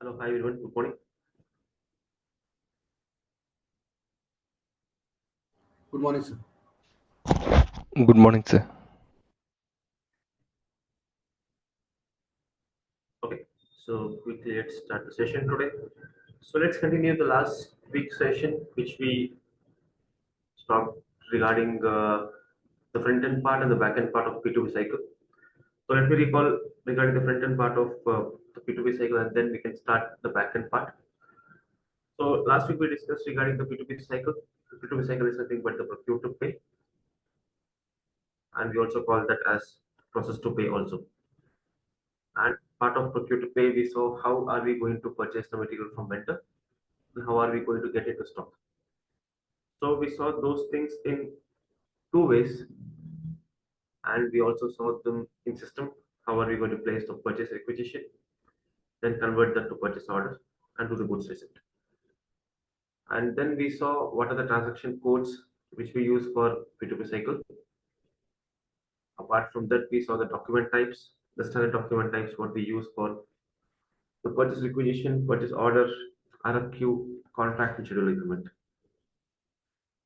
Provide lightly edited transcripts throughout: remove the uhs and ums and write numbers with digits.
Hello, hi everyone. Good morning. Good morning, sir. Good morning, sir. Okay, so quickly let's start the session today. So let's continue the last week session, which we stopped regarding the front end part and the back end part of P2P cycle. So let me recall regarding the front end part of the P2P cycle, and then we can start the back end part. So last week we discussed regarding the P2P cycle. The P2P cycle is nothing but the procure to pay, and we also call that as process to pay also. And part of procure to pay, we saw how are we going to purchase the material from vendor and how are we going to get it to stock. So we saw those things in two ways, and we also saw them in system. How are we going to place the purchase requisition, then convert that to purchase order and to the goods receipt. And then we saw what are the transaction codes which we use for P2P cycle. Apart from that, we saw the document types, the standard document types what we use for the purchase requisition, purchase order, RFQ, contract, and schedule agreement.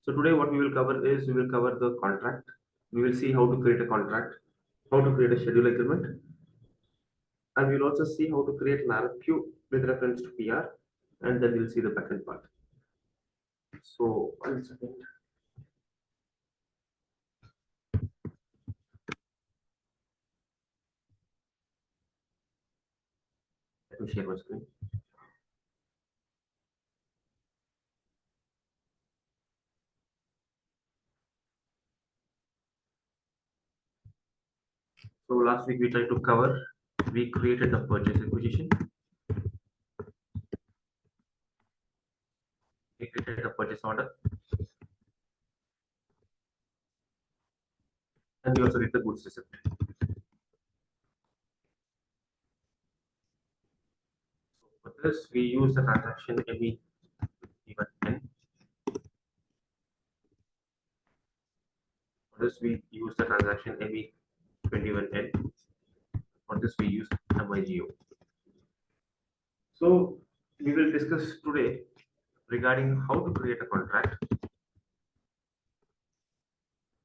So today what we will cover is we will cover the contract. We will see how to create a contract, how to create a schedule agreement, and we'll also see how to create an RFQ with reference to PR, and then we'll see the backend part. So one second. Let me share my screen. So last week we tried to cover, we created the purchase requisition, we created the purchase order, and we also did the goods receipt. For this, we use the transaction ME even N. For this, we use the transaction ME21N. For this, we use MIGO. So we will discuss today regarding how to create a contract.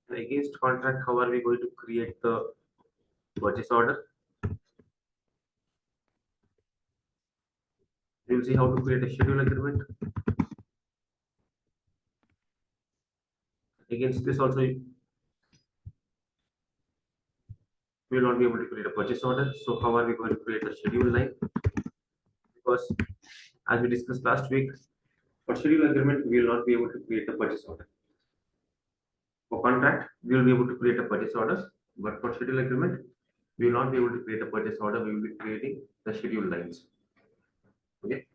And against contract, how are we going to create the purchase order? We will see how to create a schedule agreement. Against this also, we will not be able to create a purchase order. So how are we going to create a schedule line? Because as we discussed last week, for schedule agreement, we will not be able to create a purchase order. For contract, we will be able to create a purchase order, but for schedule agreement, we will not be able to create a purchase order. We will be creating the schedule lines. Okay.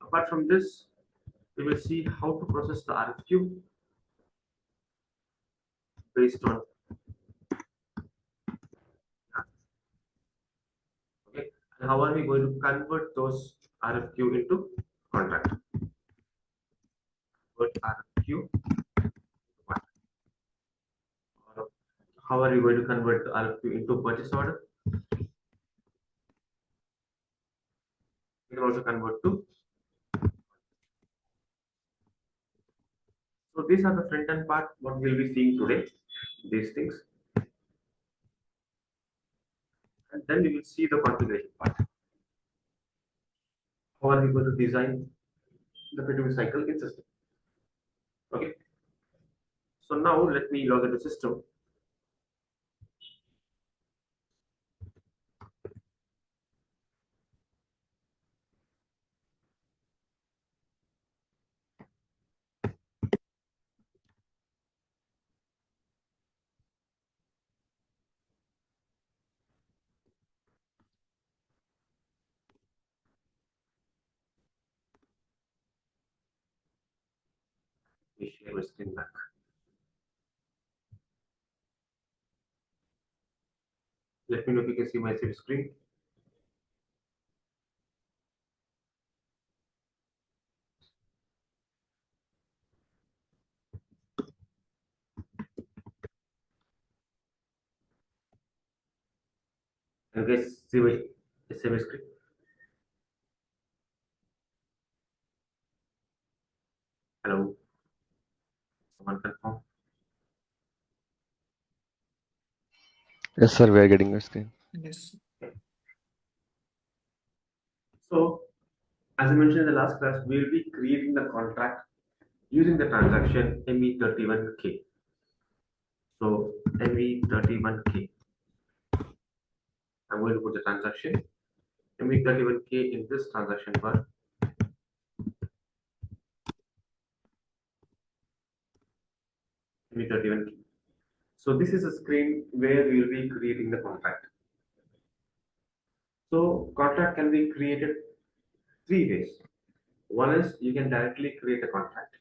Apart from this, we will see how to process the RFQ based on, okay, and how are we going to convert those RFQ into contract? Convert RFQ, or how are we going to convert the RFQ into purchase order? We can also convert to. So these are the front end part what we'll be seeing today. These things, and then we will see the configuration part. How are we going to design the P2P cycle in system? Okay. So now let me log into system. We share my screen back. Let me know if you can see my screen. And guys, see my screen. Someone confirm. Yes, sir, we are getting your screen. Yes. So, as I mentioned in the last class, we will be creating the contract using the transaction ME31K. So, ME31K. I'm going to put the transaction ME31K in this transaction bar. ME31K. So, this is a screen where we will be creating the contract. So, contract can be created three ways. One is you can directly create a contract.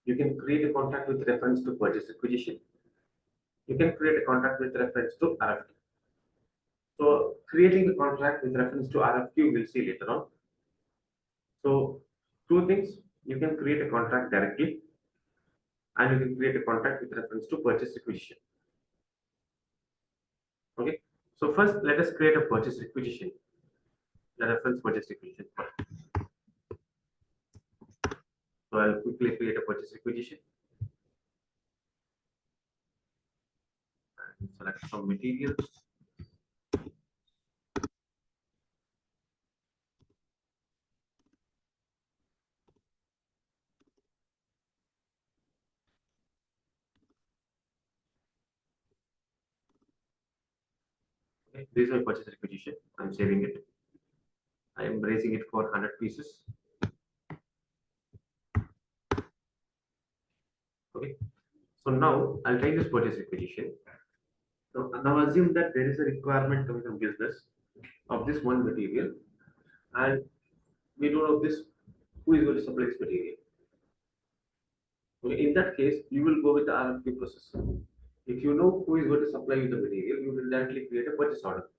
You can create a contract with reference to purchase acquisition. You can create a contract with reference to RFQ. So creating a contract with reference to RFQ we'll see later on. So two things, you can create a contract directly and you can create a contract with reference to purchase acquisition. Okay. So first let us create a purchase acquisition. The reference purchase acquisition. So I'll quickly create a purchase acquisition. And select some materials. Okay, this is my purchase acquisition. I'm saving it. I am raising it for 100 pieces. Okay. So now I'll take this purchase acquisition. So now assume that there is a requirement coming from business of this one material, and we don't know this who is going to supply this material. Okay, in that case, you will go with the RFQ process. If you know who is going to supply you the material, you will directly create a purchase order.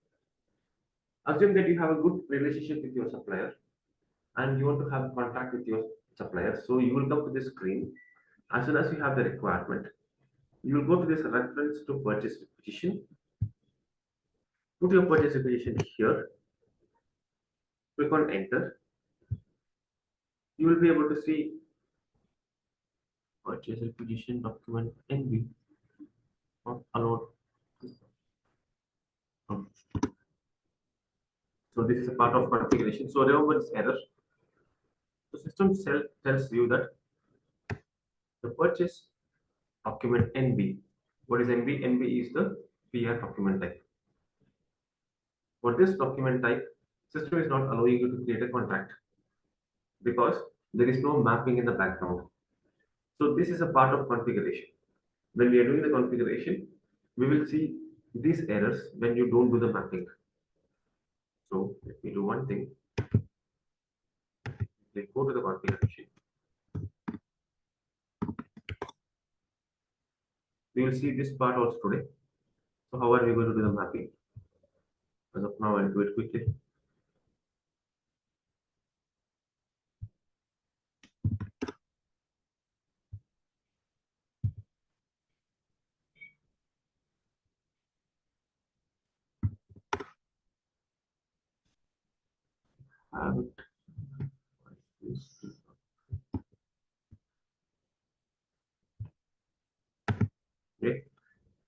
Assume that you have a good relationship with your supplier and you want to have contact with your supplier. So you will come to this screen. As soon as you have the requirement, you will go to this reference to purchase requisition. Put your purchase requisition here. Click on enter. You will be able to see purchase requisition document NB not allowed. So this is a part of configuration. So remember this error. The system cell tells you that the purchase document NB. What is NB? NB is the PR document type. For this document type, system is not allowing you to create a contract because there is no mapping in the background. So this is a part of configuration. When we are doing the configuration, we will see these errors when you don't do the mapping. So let me do one thing. Let's go to the configuration. We will see this part also today. So how are we going to do the mapping? As of now, I'll do it quickly. Have it. Okay.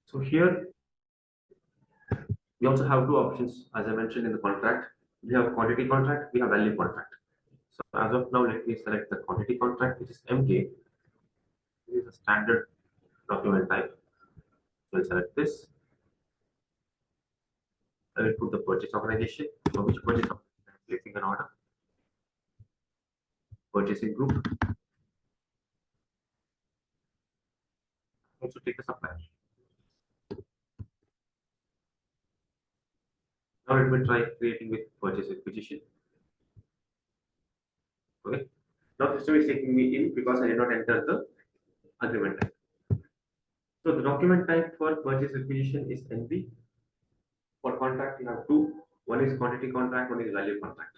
So here we also have two options, as I mentioned in the contract. We have quantity contract, we have value contract. So as of now, let me select the quantity contract, which is MK. This is a standard document type. So I'll select this. I will put the purchase organization. For which purchase organization I'm placing an order. Purchasing group. Also take a supplier. Now let me try creating with purchase acquisition. Okay. Now system is taking me in because I did not enter the agreement type. So the document type for purchase acquisition is NP. For contract, you have two. One is quantity contract, one is value contract.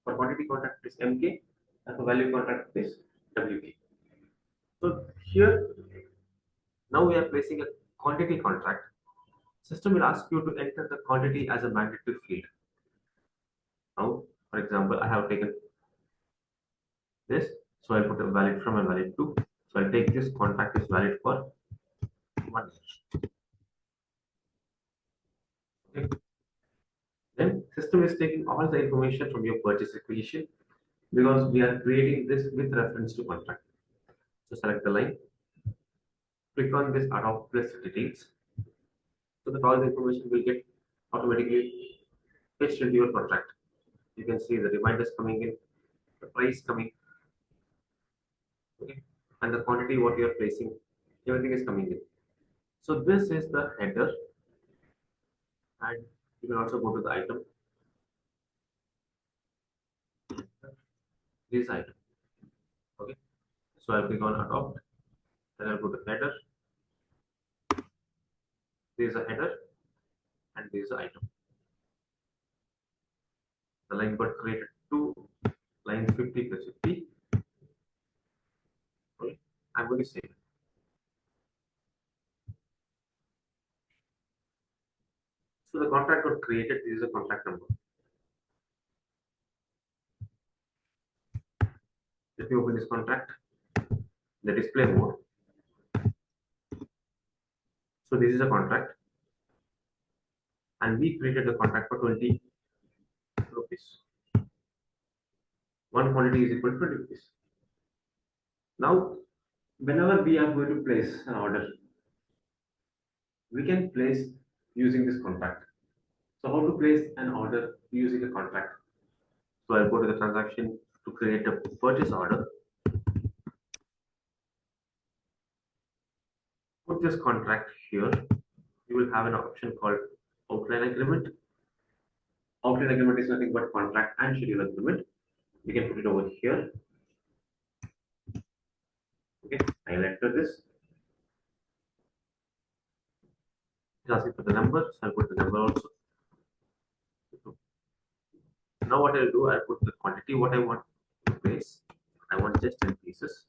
For quantity contract, it is MK, and for value contract, it is WK. So here, now we are placing a quantity contract. System will ask you to enter the quantity as a mandatory field. Now, for example, I have taken this, so I'll put a valid from and valid to. So I'll take this contract is valid for 1 year. Okay. Then system is taking all the information from your purchase requisition because we are creating this with reference to contract. So select the line, click on this adopt plus details, so that all the information will get automatically fetched into your contract. You can see the reminders coming in, the price coming, okay, and the quantity what you are placing, everything is coming in. So this is the header, and you can also go to the item, this item. Okay, so I'll click on adopt, then I'll go to header. This is a header, and this is the item. The line got created to line 50 plus 50. Okay, I'm going to save it. So the contract got created. This is a contract number. Let me open this contract. The display mode. So this is a contract, and we created the contract for 20 rupees. One quantity is equal to 20 rupees. Now, whenever we are going to place an order, we can place using this contract. So how to place an order using a contract? So I'll go to the transaction to create a purchase order. Put this contract here. You will have an option called outline agreement. Outline agreement is nothing but contract and schedule agreement. We can put it over here. Okay, I'll enter this. It's asking for the number, so I'll put the number also. Now what I'll do, I'll put the quantity what I want to place. I want just 10 pieces.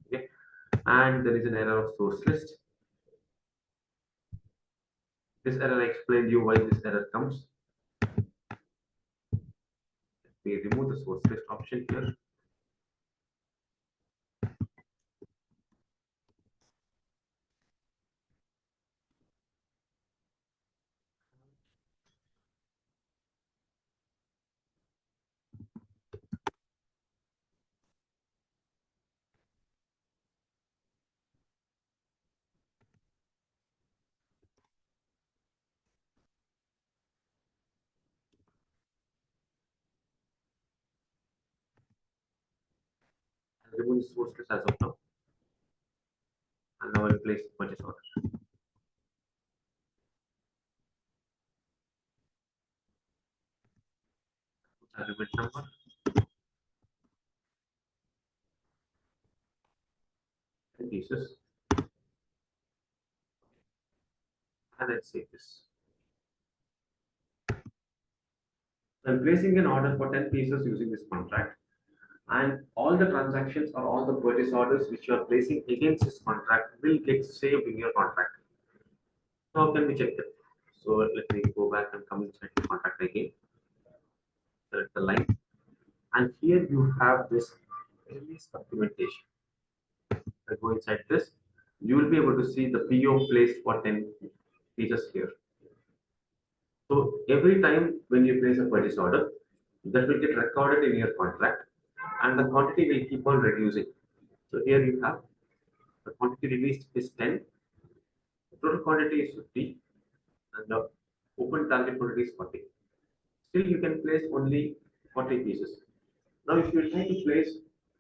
Okay, and there is an error of source list. This error I explained you why this error comes. We remove the source list option here. I'll remove the source list as of now. And now I'll place the purchase order. Agreement number. And pieces. And let's save this. I'm placing an order for 10 pieces using this contract, and all the transactions or all the purchase orders which you are placing against this contract will get saved in your contract. So how can we check it? So let me go back and come inside the contract again. Select the line, and here you have this release documentation. I go inside this, you will be able to see the PO placed for 10 pieces here. So every time when you place a purchase order, that will get recorded in your contract, and the quantity will keep on reducing. So here you have the quantity released is 10, the total quantity is 50, and the open target quantity is 40. Still, you can place only 40 pieces. Now, if you try to place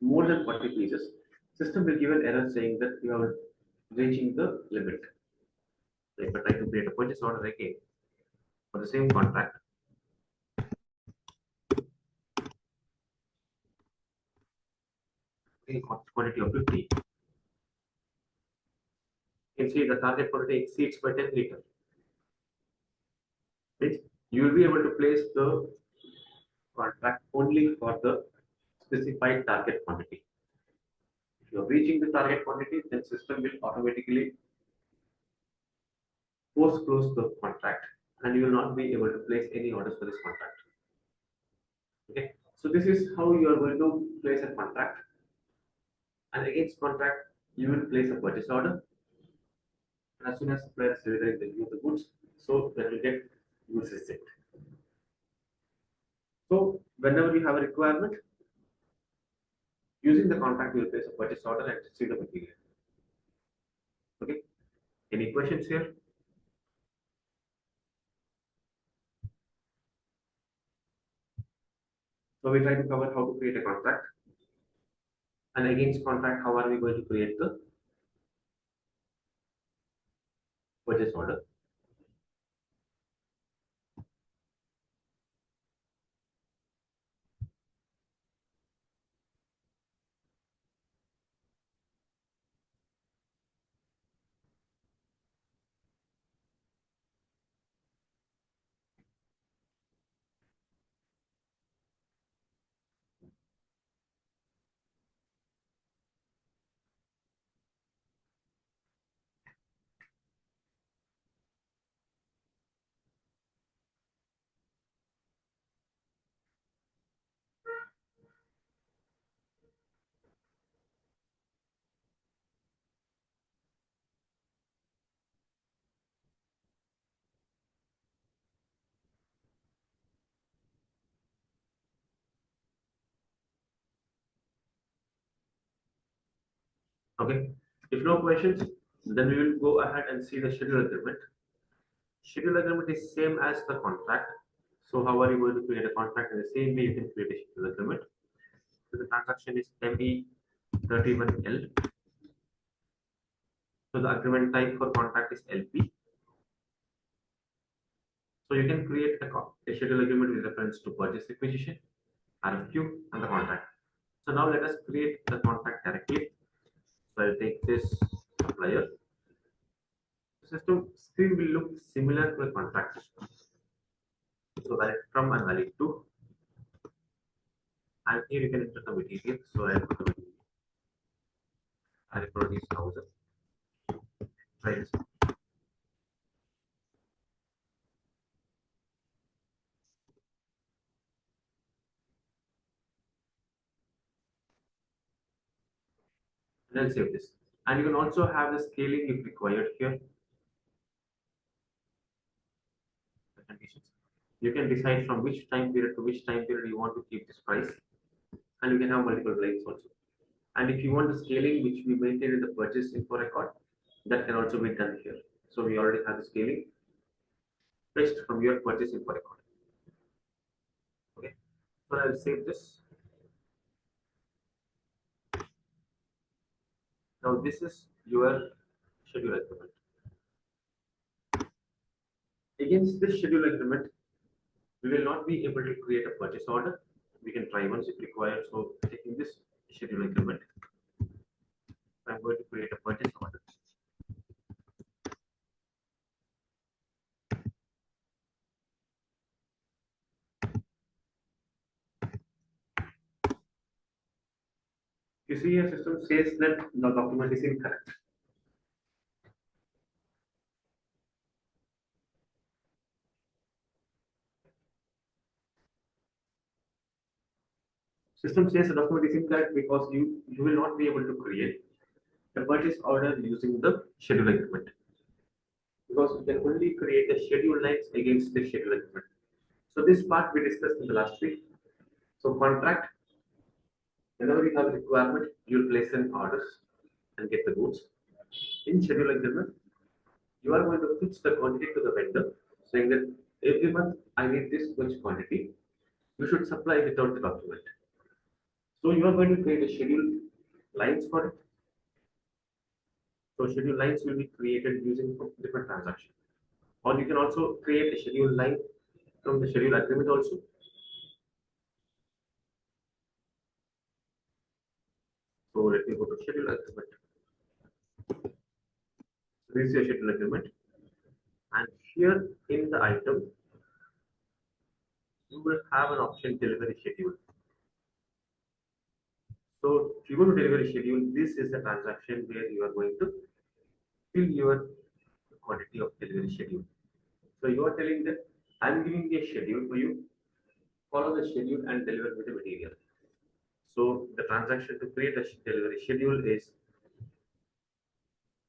more than 40 pieces, system will give an error saying that you are reaching the limit. So if I try to create a purchase order again for the same contract, quantity of 50, you can see the target quantity exceeds by 10 liters. Right? You will be able to place the contract only for the specified target quantity. If you are reaching the target quantity, then system will automatically post close the contract, and you will not be able to place any orders for this contract. Okay, so this is how you are going to place a contract. And against contract, you will place a purchase order. And as soon as supplier is delivering the goods, so that will get goods receipt. So whenever you have a requirement, using the contract, you will place a purchase order and receive the material. Okay. Any questions here? So we try to cover how to create a contract. And against contract, how are we going to create the purchase order? Okay. If no questions, then we will go ahead and see the schedule agreement. Schedule agreement is same as the contract. So how are you going to create a contract? In the same way, you can create a schedule agreement. So the transaction is ME31L. So the agreement type for contract is LP. So you can create a schedule agreement with reference to purchase requisition, RFQ, and the contract. So now let us create the contract directly. So I'll take this supplier. The system screen will look similar to a contract. So valid from and valid to. And here you can enter the material. So I'll put the material. I'll produce 1000. Try this. And then save this. And you can also have the scaling if required here. The conditions. You can decide from which time period to which time period you want to keep this price. And you can have multiple lines also. And if you want the scaling which we maintain in the purchase info record, that can also be done here. So we already have the scaling fetched from your purchase info record. Okay. So I'll save this. Now this is your schedule agreement. Against this schedule agreement, we will not be able to create a purchase order. We can try once if required. So taking this schedule agreement, I'm going to create a purchase order. You see your system says that the document is incorrect. System says the document is incorrect because you will not be able to create a purchase order using the schedule agreement. Because we can only create the schedule lines against the schedule agreement. So this part we discussed in the last week. So contract, whenever you have a requirement, you'll place an orders and get the goods. In schedule agreement, you are going to fix the quantity to the vendor, saying that every month I need this much quantity. You should supply without the document. So you are going to create a schedule lines for it. So schedule lines will be created using different transactions. Or you can also create a schedule line from the schedule agreement also. So let me go to schedule agreement. So this is your schedule agreement. And here in the item, you will have an option delivery schedule. So if you go to delivery schedule, this is the transaction where you are going to fill your quantity of delivery schedule. So you are telling that I'm giving a schedule for you, follow the schedule and deliver me the material. So the transaction to create a delivery schedule is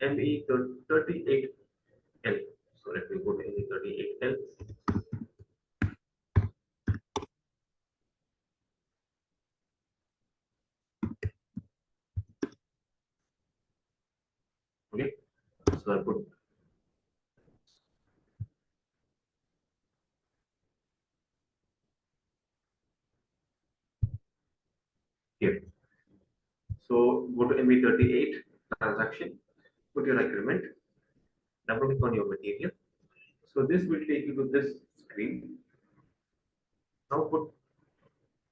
ME38L. So let me go to ME38L. Okay, so I put here. So go to ME38 transaction, put your agreement, double click on your material. So this will take you to this screen. Now put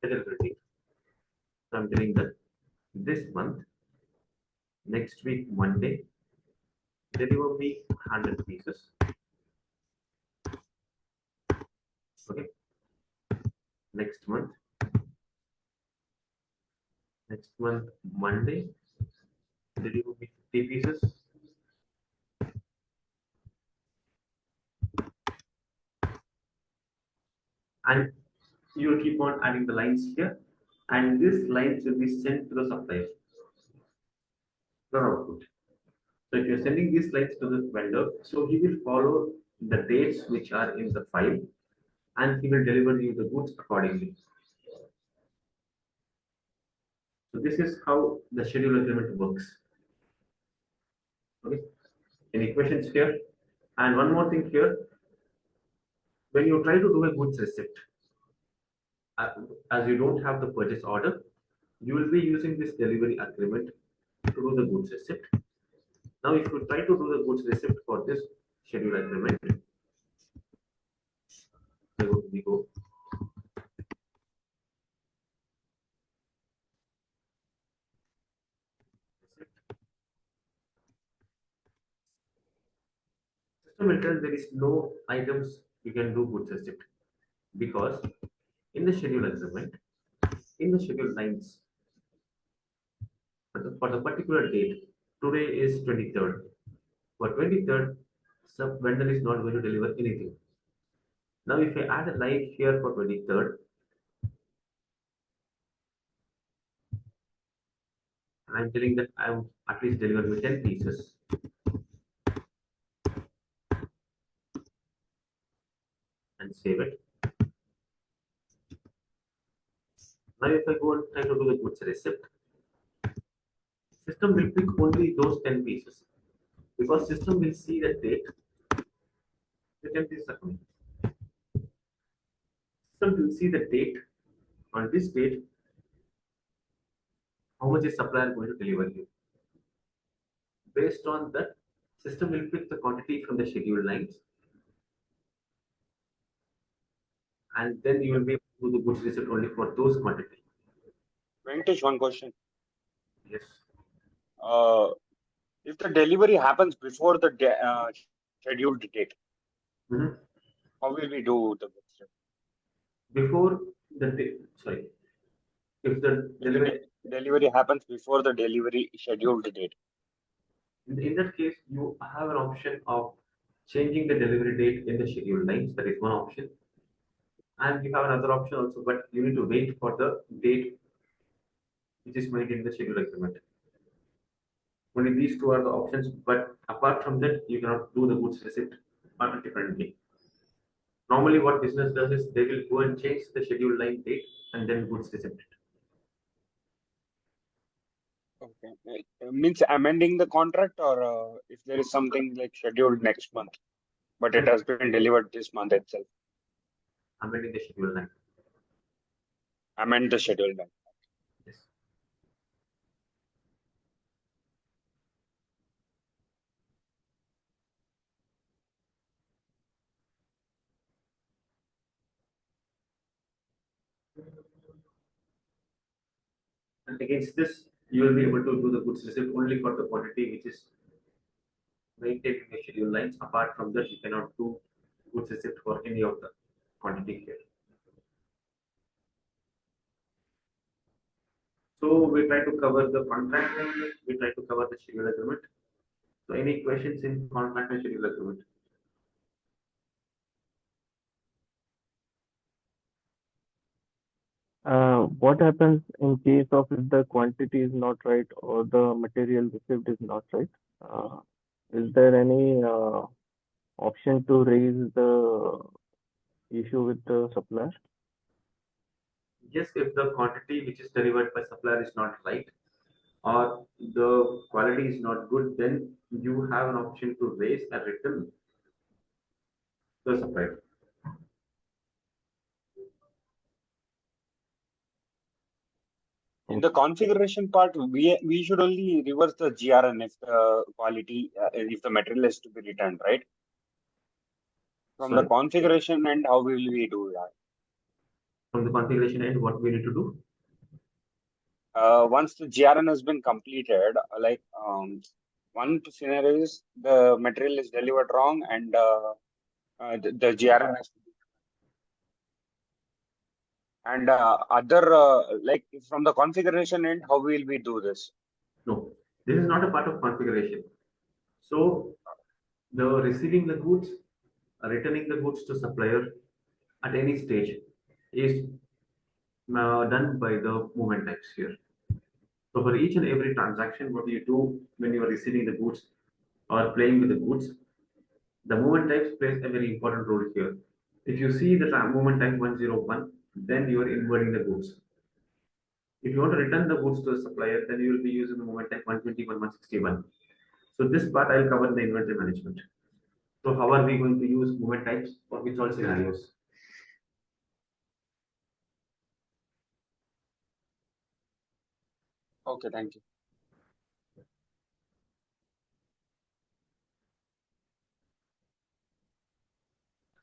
availability. So I'm telling that this month, next week, Monday, deliver me 100 pieces. Okay, next month, Monday, deliver me 50 pieces. And you will keep on adding the lines here. And these lines will be sent to the supplier, your output. So if you're sending these lines to the vendor, so he will follow the dates which are in the file and he will deliver you the goods accordingly. So this is how the schedule agreement works. Okay. Any questions here? And one more thing here, when you try to do a goods receipt, uh, as you don't have the purchase order, you will be using this delivery agreement to do the goods receipt. Now, if you try to do the goods receipt for this schedule agreement, we go. System will tell there is no items you can do goods receipt because in the schedule agreement, in the schedule lines, for the particular date, today is 23rd. For 23rd, sub vendor is not going to deliver anything. Now, if I add a line here for 23rd, and I'm telling that I'm at least deliver me 10 pieces, and save it. Now, if I go and try to do the goods receipt, system will pick only those 10 pieces because system will see the date. The 10 pieces are coming. System will see the date. On this date, how much is supplier going to deliver you? Based on that, system will pick the quantity from the scheduled lines, and then you will be able to do the goods receipt only for those quantity. Venkatesh, one question. Yes. Uh, if the delivery happens before the scheduled date, Mhm. how will we do the goods receipt? Before the day, sorry, if the If the delivery, delivery happens before the delivery scheduled date, in that case, you have an option of changing the delivery date in the scheduled lines. That is one option, and you have another option also, but you need to wait for the date which is made in the schedule agreement. Only these two are the options, but apart from that, you cannot do the goods receipt on a different day. Normally, what business does is they will go and change the schedule line date and then goods receipt. okay, means amending the contract, or if there is something like scheduled next month, but it has been delivered this month itself, Amending the schedule line. amend the schedule then. Yes. And against this, you will be able to do the goods receipt only for the quantity which is maintained in the schedule lines. Apart from that, you cannot do goods receipt for any of the quantity here. So we try to cover the contract language, we try to cover the schedule agreement. So any questions in contract and schedule agreement? What happens in case of if the quantity is not right or the material received is not right? Uh, is there any option to raise the issue with the supplier? Yes, if the quantity which is delivered by supplier is not right or the quality is not good, then you have an option to raise a return to the supplier. In the configuration part, we should only reverse the GRN if the quality, if the material is to be returned, right? From the Sorry, configuration and how will we do that? from the configuration end, what we need to do? Once the GRN has been completed, one scenario is the material is delivered wrong and the GRN has to be, and other like from the configuration end, how will we do this? No, this is not a part of configuration. So the receiving the goods, returning the goods to supplier at any stage is done by the movement types here. So for each and every transaction, what you do when you are receiving the goods or playing with the goods, the movement types plays a very important role here. If you see the movement type 101, then you are inverting the goods. If you want to return the goods to the supplier, then you will be using the movement type 121, 161. So this part I will cover in the inventory management. So how are we going to use movement types for which all scenarios? Okay, thank you.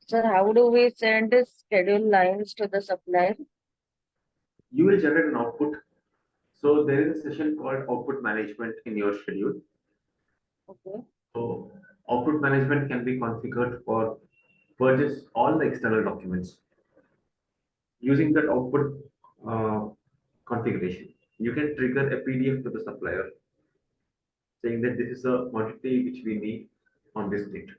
Sir, how do we send schedule lines to the supplier? You will generate an output. So there is a session called output management in your schedule. Okay. So output management can be configured for purchase all the external documents. Using that output uh, configuration, you can trigger a PDF to the supplier saying that this is the quantity which we need on this date.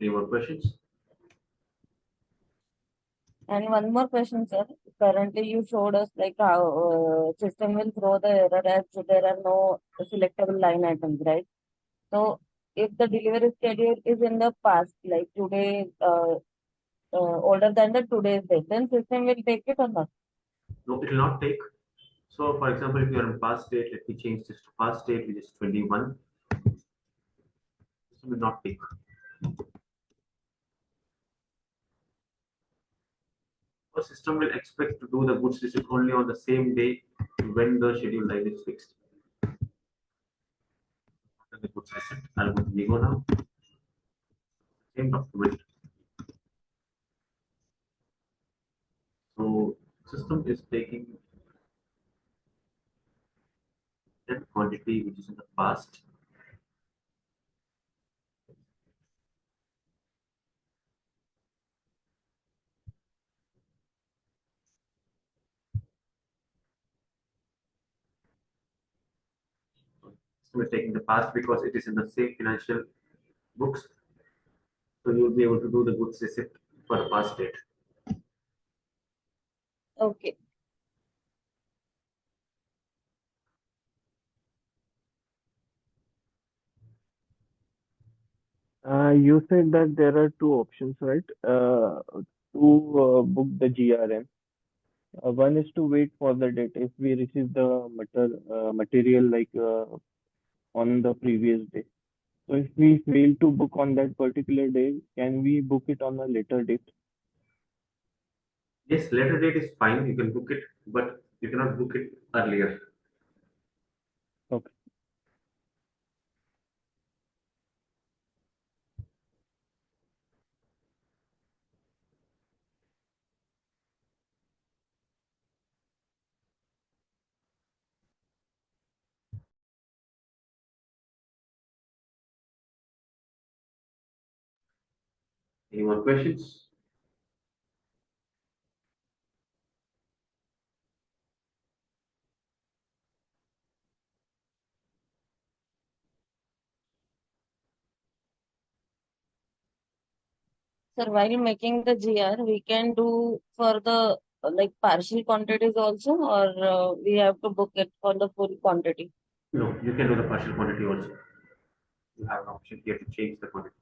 Any more questions? And one more question, sir. Currently, you showed us like how system will throw the error as there are no selectable line items, right? So, if the delivery schedule is in the past, like today, older than the today's date, then system will take it or not? No, it will not take. So, for example, if you are in past date, let me change this to past date, which is 21. This will not take. The system will expect to do the goods receipt only on the same day when the schedule line is fixed. After the goods receipt, I'll go to Vigo now. Same document. So, system is taking that quantity which is in the past. So, we're taking the past because it is in the same financial books. So, you'll be able to do the goods receipt for the past date. Okay. You said that there are two options, right? To book the GRM. One is to wait for the date if we receive the material like on the previous day. So if we fail to book on that particular day, can we book it on a later date? Yes, later date is fine. You can book it, but you cannot book it earlier. Okay. Any more questions? Sir, while making the GR, we can do for the like partial quantities also, or we have to book it for the full quantity. No, you can do the partial quantity also. You have an option here to change the quantity.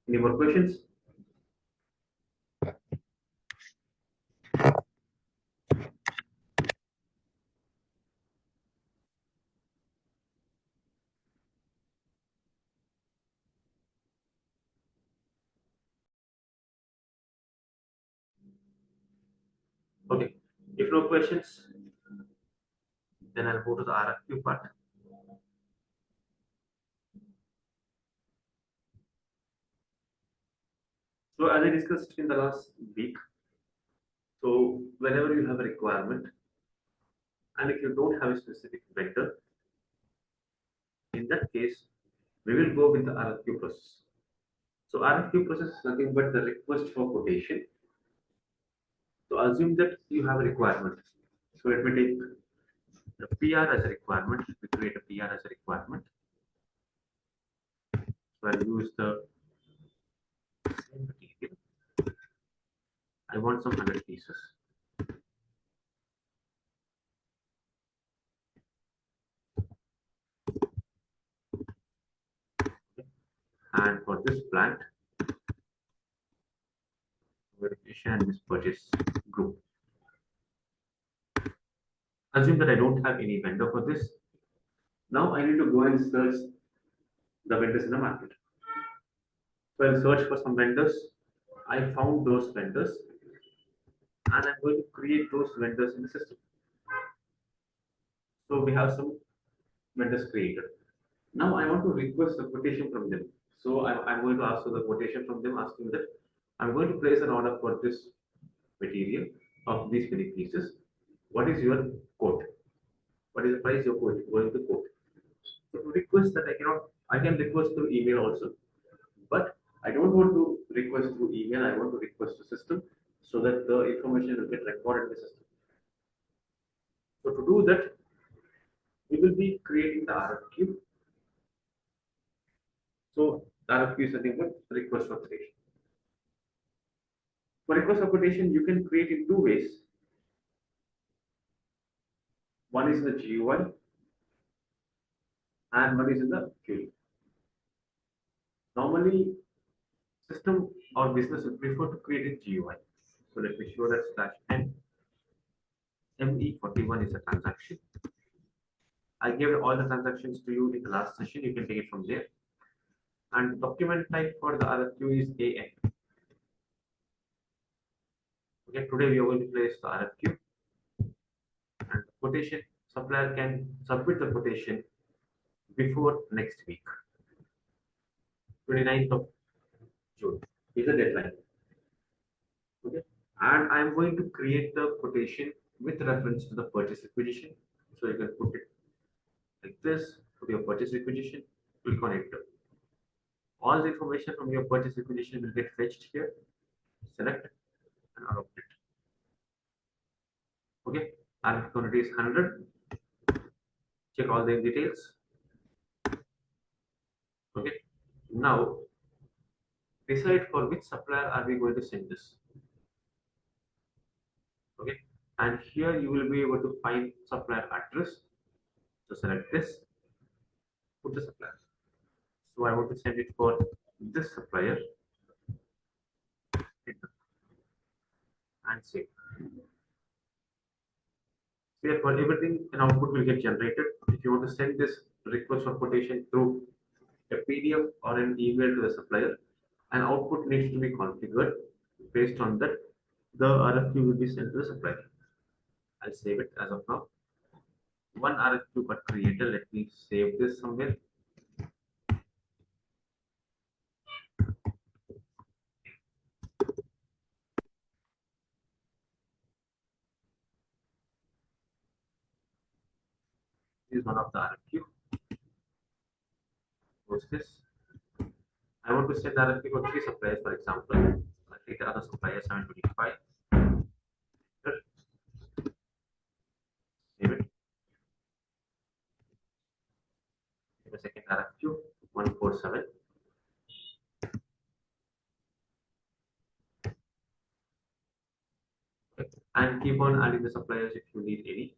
Any more questions? Okay. If no questions, then I'll go to the RFQ part. So as I discussed in the last week, so whenever you have a requirement, and if you don't have a specific vendor, in that case, we will go with the RFQ process. So RFQ process is nothing but the request for quotation. So assume that you have a requirement. So let me take the PR as a requirement. We create a PR as a requirement. So I'll use the same material. I want some 100 pieces. And for this plant, verification and this purchase group. Assume that I don't have any vendor for this. Now I need to go and search the vendors in the market. So I'll search for some vendors. I found those vendors and I'm going to create those vendors in the system. So we have some vendors created. Now I want to request a quotation from them. So I'm going to ask for the quotation from them, asking that I'm going to place an order for this material of these many pieces. What is your quote? What is the price you're going to quote? So to request that I can request through email also, but I don't want to request through email. I want to request the system so that the information will get recorded in the system. So to do that, we will be creating the RFQ. So the RFQ is nothing but request for quotation. For request for quotation, you can create in two ways. One is in the GUI and one is in the query. Normally, system or business would prefer to create a GUI. So let me show that /n ME41 is a transaction. I gave all the transactions to you in the last session. You can take it from there. And document type for the RFQ is AN. Okay, today we are going to place the RFQ, and quotation supplier can submit the quotation before next week. 29th of June is the deadline. Okay, and I am going to create the quotation with reference to the purchase requisition So you can put it like this, put your purchase requisition, click on enter. All the information from your purchase requisition will get fetched here, select and adopt it. Okay, RFQ quantity is 100. Check all the details. Okay, now decide for which supplier are we going to send this. Okay, and here you will be able to find supplier address. So select this, put the supplier. So I want to send it for this supplier and save. Therefore, everything an output will get generated. If you want to send this request for quotation through a PDF or an email to the supplier, an output needs to be configured. Based on that, the RFQ will be sent to the supplier. I'll save it as of now. One RFQ got created. Let me save this somewhere. This is one of the RFQ. What's this? I want to send RFQ for 3 suppliers, for example. I'll take the other supplier 725. Save it. Give a second RFQ 147. Okay. And keep on adding the suppliers if you need any.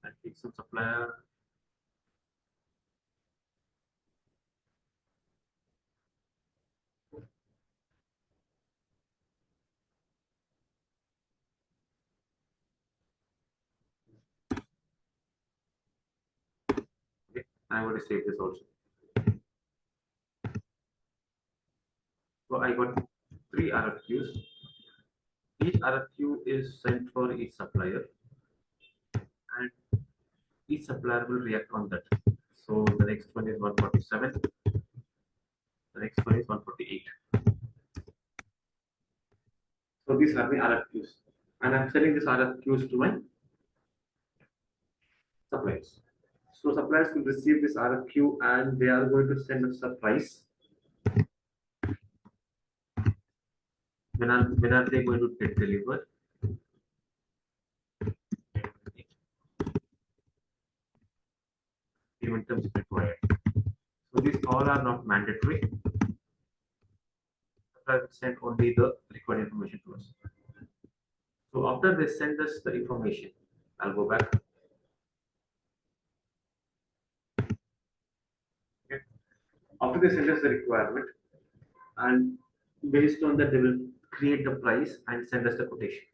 And pick some supplier. Okay. I want to save this also. So I got 3 RFQs. Each RFQ is sent for each supplier, and each supplier will react on that. So the next one is 147. The next one is 148. So these are the RFQs, and I'm sending these RFQs to my suppliers. So suppliers will receive this RFQ, and they are going to send us a price. When are they going to get delivered? Payment terms required. So these all are not mandatory. Suppliers will send only the required information to us. So after they send us the information, I'll go back. Okay. After they send us the requirement, and based on that, they will create the price and send us the quotation.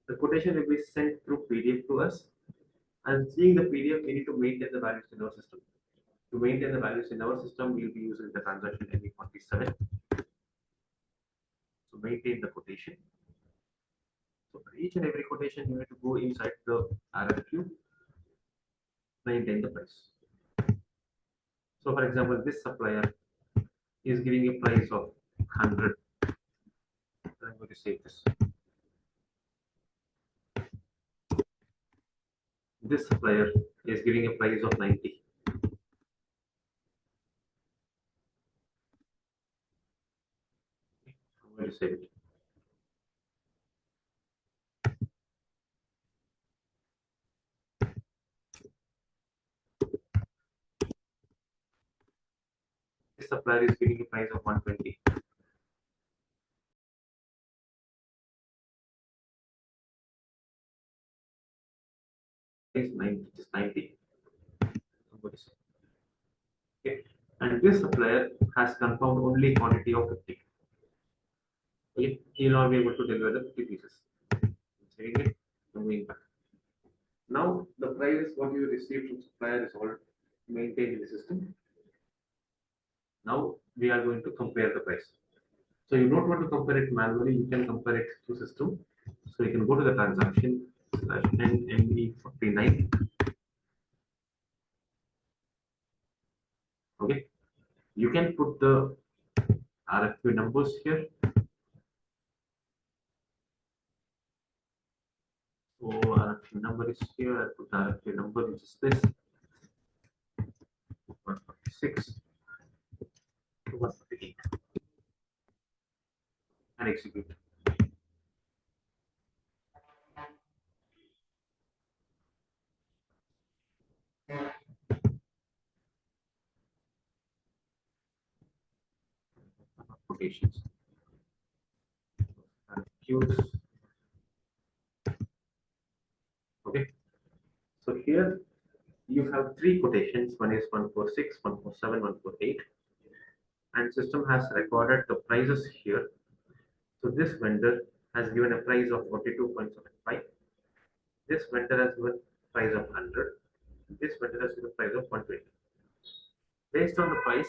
The quotation will be sent through PDF to us, and seeing the PDF, we need to maintain the values in our system. To maintain the values in our system, we'll be using the transaction NE47. So maintain the quotation. So for each and every quotation, you need to go inside the RFQ, maintain the price. So for example, this supplier is giving a price of 100. I'm going to save this. This supplier is giving a price of 90. I'm going to save it. This supplier is giving a price of 120. Is 90. Okay. And this supplier has confirmed only quantity of 50. Okay. He will not be able to deliver the 50 pieces. Saving it, moving back. Now the price what you received from supplier is all maintained in the system. Now we are going to compare the price. So you don't want to compare it manually, you can compare it through system. So you can go to the transaction slash NME49. Okay, you can put the RFQ numbers here. So RFQ number is here. I put the RFQ number, which is this 146 to 148, and execute. Quotations. RFQs. Okay. So here you have three quotations. One is 146, 147, 148, and system has recorded the prices here. So this vendor has given a price of 42.75. This vendor has given price of 100. This vendor has given price of 120. Based on the price,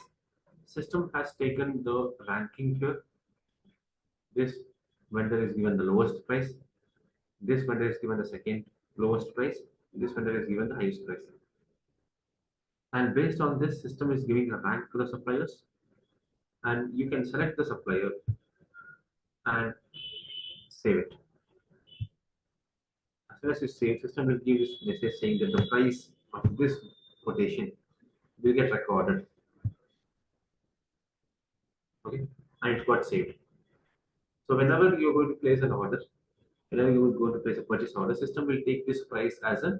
system has taken the ranking here. This vendor is given the lowest price. This vendor is given the second lowest price. This vendor is given the highest price. And based on this, system is giving a rank to the suppliers. And you can select the supplier and save it. As soon as you save, system will give this message saying that the price of this quotation will get recorded. Okay, and it got saved. So whenever you're going to place an order, whenever you will go to place a purchase order, system will take this price as a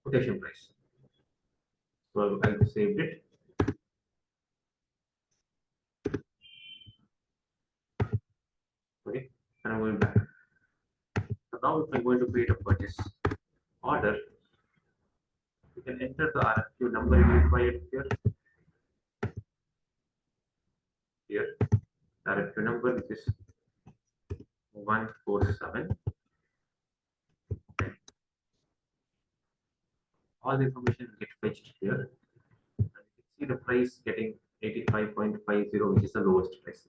quotation price. So I've saved it. Okay, and I'm going back. So now if I'm going to create a purchase order, you can enter the RFQ number you required here. Here, RFQ number, which is 147. All the information will get fetched here. And you can see the price getting 85.50, which is the lowest price.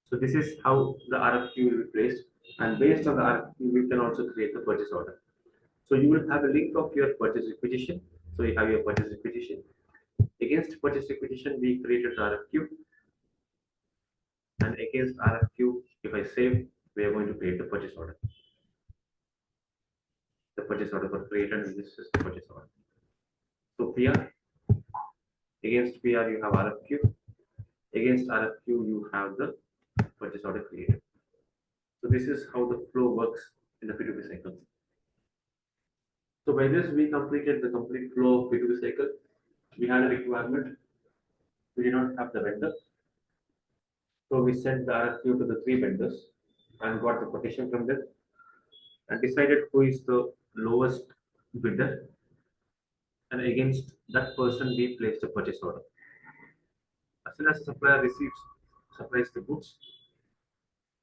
So this is how the RFQ will be placed, and based on the RFQ, we can also create the purchase order. So you will have a link of your purchase requisition. So you have your purchase requisition. Against purchase requisition, we created the RFQ, and against RFQ, if I save, we are going to create the purchase order. The purchase order was created, and this is the purchase order. So PR, against PR you have RFQ. Against RFQ you have the purchase order created. So this is how the flow works in the P2P cycle. So by this we completed the complete flow of P2P cycle. We had a requirement. We did not have the vendor. So we sent the RFQ to the three vendors and got the quotation from them and decided who is the lowest bidder, and against that person we placed a purchase order. As soon as the supplier supplies the goods,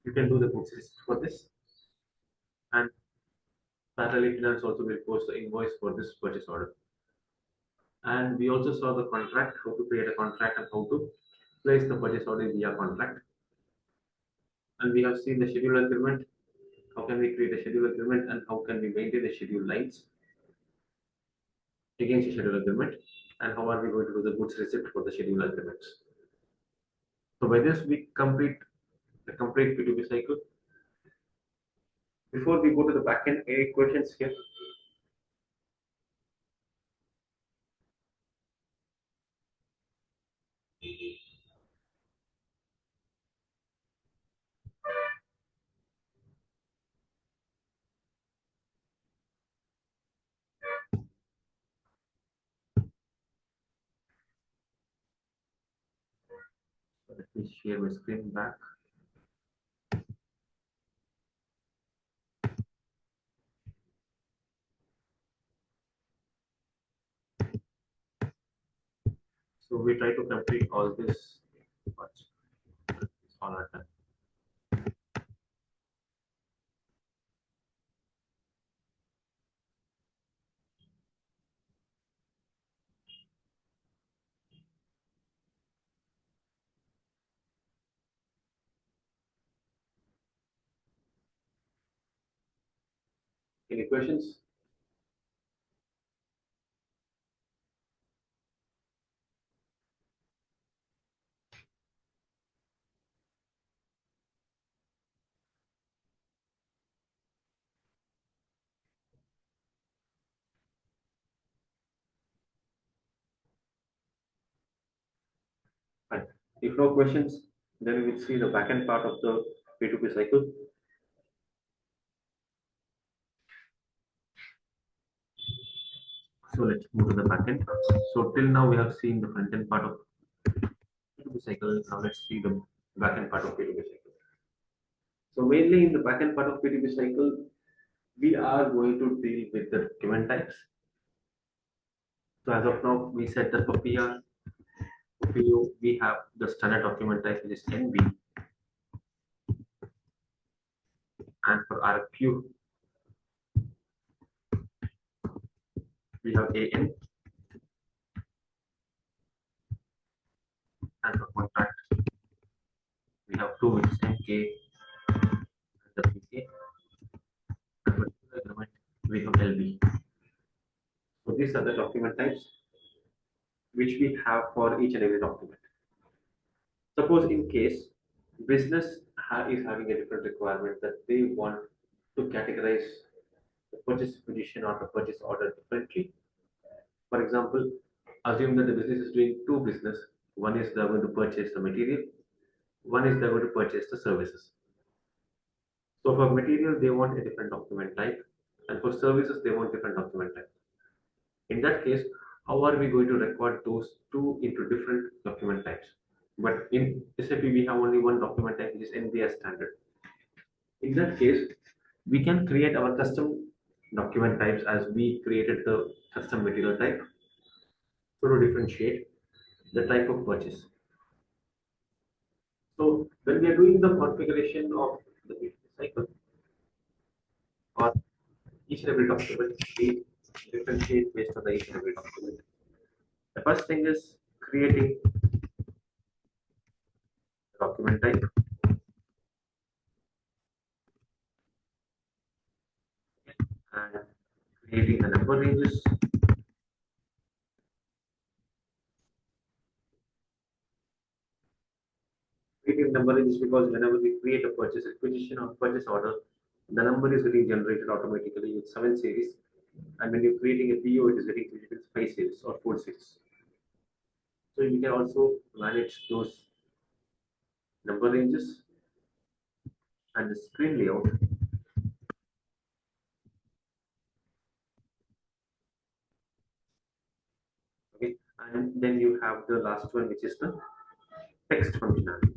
you can do the goods list for this, and parallelly finance also will post the invoice for this purchase order. And we also saw the contract, how to create a contract and how to place the purchase order via contract. And we have seen the schedule agreement, how can we create a schedule agreement and how can we maintain the schedule lines against the schedule agreement, and how are we going to do the goods receipt for the schedule agreements. So by this we complete the complete P2P cycle. Before we go to the backend, any questions here? Let me share my screen back. So we try to complete all this parts. It's all our time. Any questions? Fine. If no questions, then we will see the backend part of the P2P cycle. So let's move to the backend. So till now we have seen the front end part of P2P cycle. Now let's see the backend part of P2P cycle. So mainly in the backend part of P2P cycle, we are going to deal with the document types. So as of now, we said that for PR, for PO, we have the standard document type which is NB, and for RFQ, we have AN, and for contract, we have two which is MK and WK, and for agreement, we have LB. So these are the document types which we have for each and every document. Suppose in case business is having a different requirement that they want to categorize the purchase position or the purchase order differently. For example, assume that the business is doing two business. One is they're going to purchase the material, one is they're going to purchase the services. So for material, they want a different document type, and for services, they want different document type. In that case, how are we going to record those two into different document types? But in SAP, we have only one document type, which is NBS standard. In that case, we can create our custom document types as we created the custom material type to differentiate the type of purchase. So when we are doing the configuration of the P2P cycle or each and every document, we differentiate based on the each and every document. The first thing is creating the document type, and creating the number ranges, creating number ranges because whenever we create a purchase acquisition or purchase order, the number is getting generated automatically with 7 series, and when you're creating a PO, it is getting created with 5 series or 4 series. So you can also manage those number ranges and the screen layout. Okay, and then you have the last one, which is the text functionality.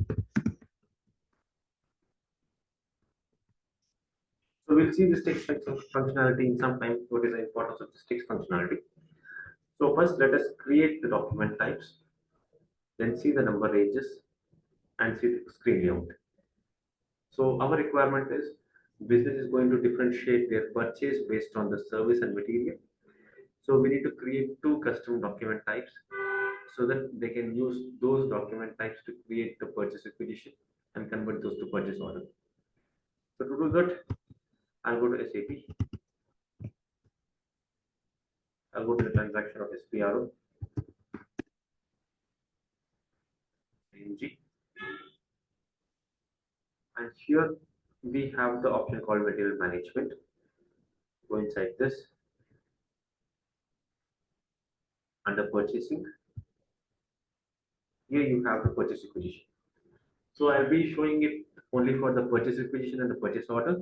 So we'll see this text functionality in some time. What is the importance of this text functionality? So first, let us create the document types, then see the number ranges, and see the screen layout. So our requirement is business is going to differentiate their purchase based on the service and material. So we need to create two custom document types so that they can use those document types to create the purchase acquisition and convert those to purchase order. So to do that, I'll go to SAP. I'll go to the transaction of SPRO, NG, and here we have the option called material management. Go inside this under purchasing. Here you have the purchase acquisition. So I'll be showing it only for the purchase acquisition and the purchase order.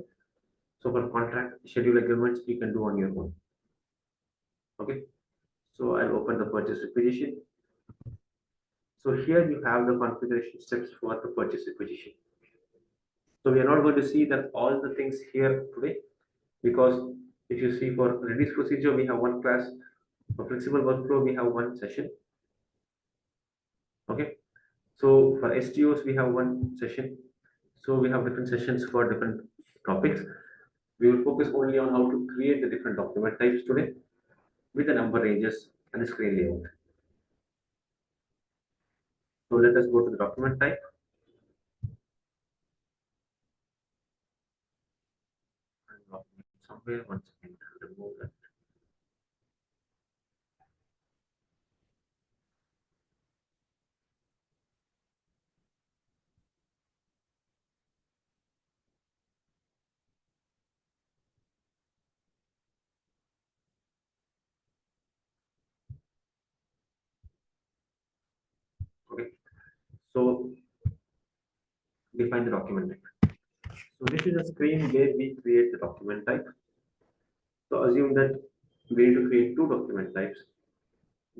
So for contract schedule agreements, you can do on your own. Okay. So I'll open the purchase acquisition. So here you have the configuration steps for the purchase acquisition. So we are not going to see that all the things here today, because if you see for release procedure, we have one class. For flexible workflow, we have one session. Okay. So for STOs, we have one session. So we have different sessions for different topics. We will focus only on how to create the different document types today with the number ranges and the screen layout. So let us go to the document type. somewhere. One second, remove that. Okay, so define the document type. So this is a screen where we create the document type. So assume that we need to create two document types.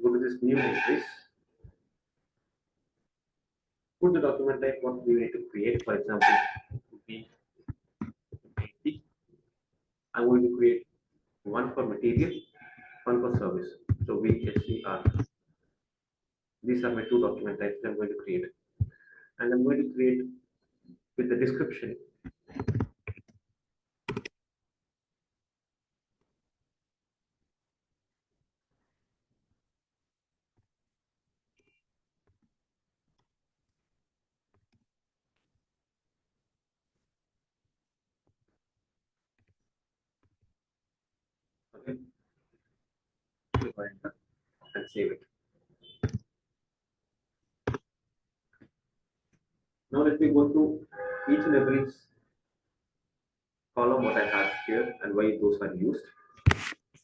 Go to this new entries, put the document type what we need to create. For example, B80. I'm going to create one for material, one for service. So VSCR. These are my two document types I'm going to create. And I'm going to create with the description. Okay. Click on enter and save it. Now let me go through each and every column what I have here and why those are used.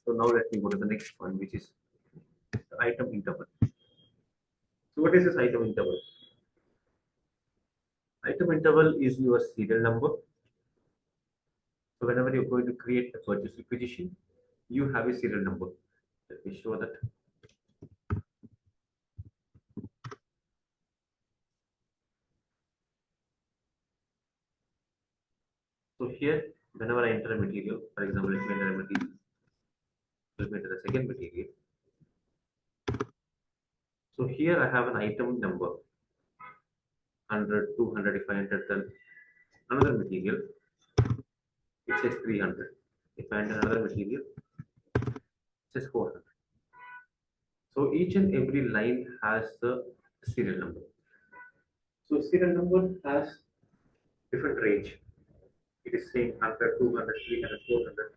So now let me go to the next one, which is the item interval. So what is this item interval? Item interval is your serial number. So whenever you're going to create a purchase requisition, you have a serial number. Let me show that. So here, whenever I enter a material, for example, let me enter a material, let me enter a second material. So here I have an item number 100, 200. If I enter then another material, it says 300. If I enter another material, it says 400. So each and every line has the serial number. So serial number has different range. It is saying 100, 200, 300, 400.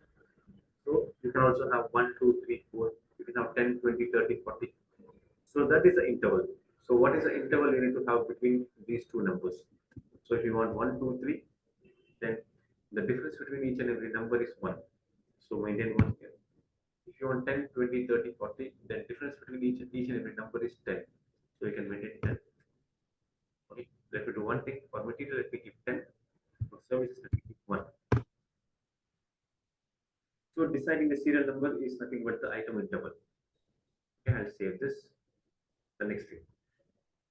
So you can also have 1, 2, 3, 4. You can have 10, 20, 30, 40. So that is the interval. So what is the interval you need to have between these two numbers? So if you want 1, 2, 3, then the difference between each and every number is 1. So maintain 1 here. If you want 10, 20, 30, 40, then difference between each and every number is 10. So you can maintain 10. Okay, let me do one thing. For material, let me give 10. For services, let me give 1. So deciding the serial number is nothing but the item interval. Okay, I'll save this. The next thing.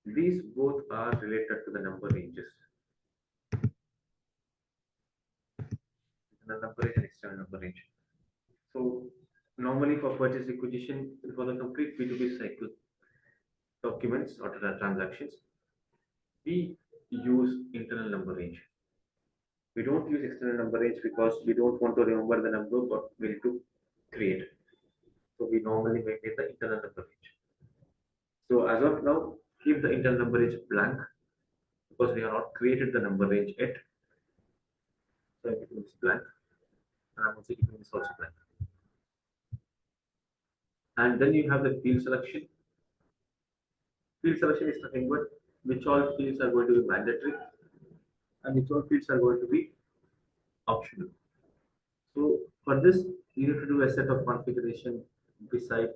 These both are related to the number ranges. The number range and external number range. So normally for purchase requisition, for the complete P2P cycle documents or transactions, we use internal number range. We don't use external number range because we don't want to remember the number but we need to create. So we normally maintain the internal number range. So as of now, keep the internal number range blank because we have not created the number range yet. So I'm keeping this blank, and I'm also keeping this also blank. And then you have the field selection. Field selection is nothing but which all fields are going to be mandatory and which all fields are going to be optional. So for this, you have to do a set of configuration beside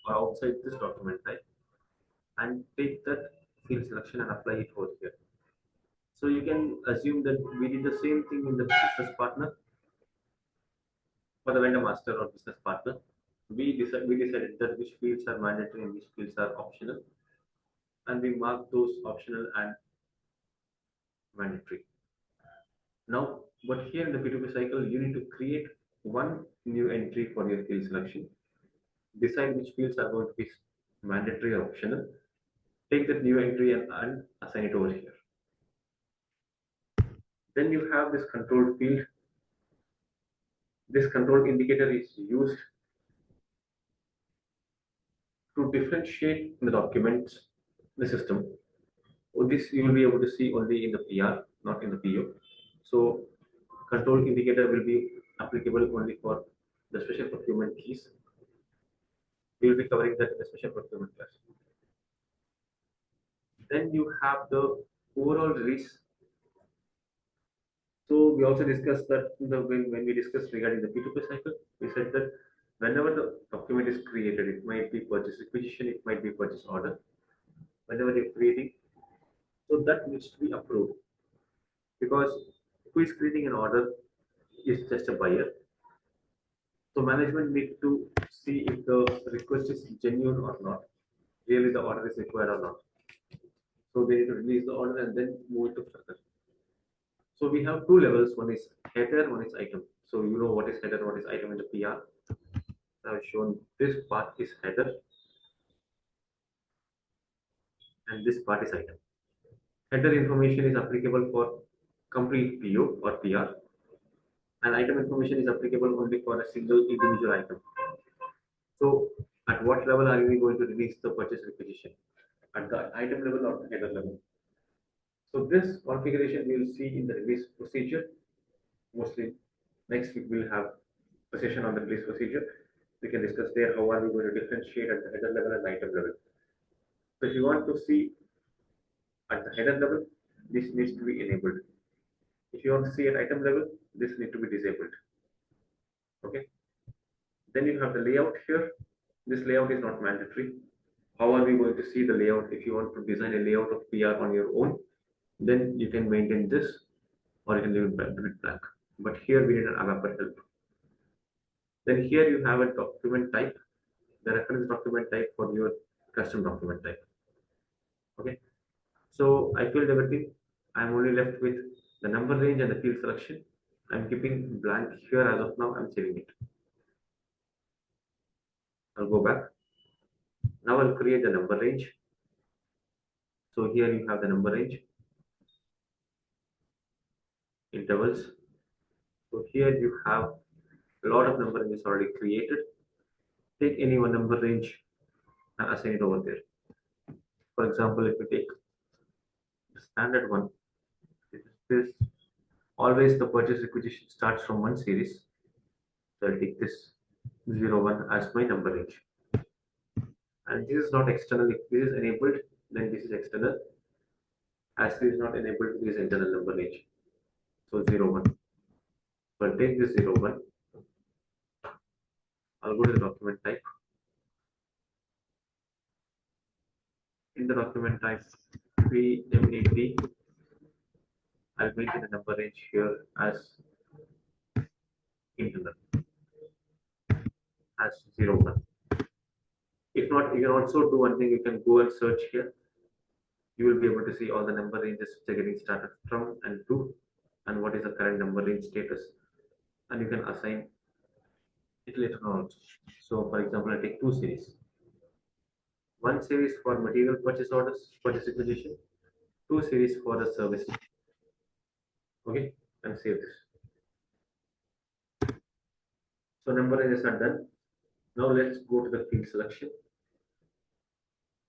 or outside this document type and take that field selection and apply it over here. So you can assume that we did the same thing in the business partner for the vendor master or business partner. We decided that which fields are mandatory and which fields are optional, and we mark those optional and mandatory. Now, but here in the P2P cycle, you need to create one new entry for your field selection, decide which fields are going to be mandatory or optional, take that new entry and assign it over here. Then you have this control field. This control indicator is used to differentiate the documents in the system. This you will be able to see only in the PR, not in the PO. So control indicator will be applicable only for the special procurement keys. We will be covering that in the special procurement class. Then you have the overall release. So we also discussed that when we discussed regarding the P2P cycle, we said that whenever the document is created, it might be purchase requisition, it might be purchase order. Whenever you're creating, so that needs to be approved, because who is creating an order is just a buyer. So management need to see if the request is genuine or not, really the order is required or not. So they need to release the order and then move it to further. So we have two levels. One is header, one is item. So you know what is header, what is item in the PR. I have shown this part is header and this part is item. Header information is applicable for complete PO or PR, and item information is applicable only for a single individual item. So at what level are we going to release the purchase requisition? At the item level or the header level? So this configuration we will see in the release procedure. Mostly next week we'll have a session on the release procedure. We can discuss there how are we going to differentiate at the header level and item level. So if you want to see at the header level, this needs to be enabled. If you want to see at item level, this needs to be disabled. Okay. Then you have the layout here. This layout is not mandatory. How are we going to see the layout? If you want to design a layout of PR on your own, then you can maintain this, or you can leave it blank. But here we need an ABAP help. Then here you have a document type, the reference document type for your custom document type. Okay. So I filled everything. I'm only left with the number range and the field selection. I'm keeping blank here as of now. I'm saving it. I'll go back. Now I'll create the number range. So here you have the number range, intervals. So here you have a lot of number ranges already created. Take any one number range and assign it over there. For example, if we take the standard one, it is this. Always the purchase requisition starts from one series. So I'll take this 01 as my number range. And this is not external. If this is enabled, then this is external. As this is not enabled, this is internal number range. So 01. So I'll take this 01. I'll go to the document type. In the document type PMAT, I'll maintain the number range here as internal, as 01. If not, you can also do one thing. You can go and search here. You will be able to see all the number ranges which are getting started from and to, and what is the current number range status, and you can assign it later on also. So for example, I take two series. One series for material purchase orders, purchase requisition, two series for the service. Okay, and save this. So number ranges are done. Now let's go to the field selection.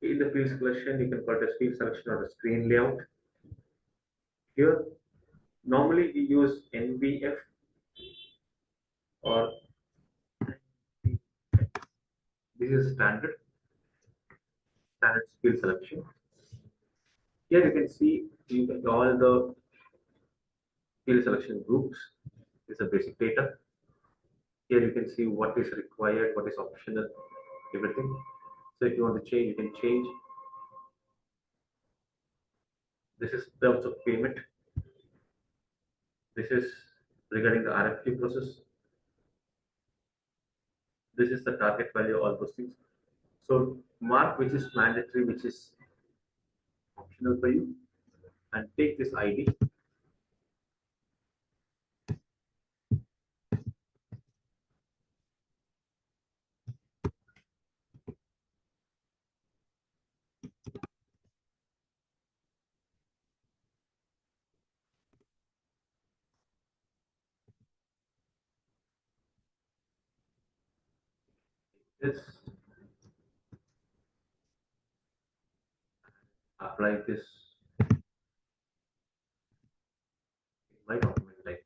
In the field selection, you can purchase field selection or the screen layout. Here, normally we use NBF or this is standard field selection. Here you can see all the field selection groups. This is a basic data. Here you can see what is required, what is optional, everything. So if you want to change, you can change. This is terms of payment. This is regarding the RFQ process. This is the target value, all those things. So mark which is mandatory, which is optional for you, and take this ID. This, apply this in my document type.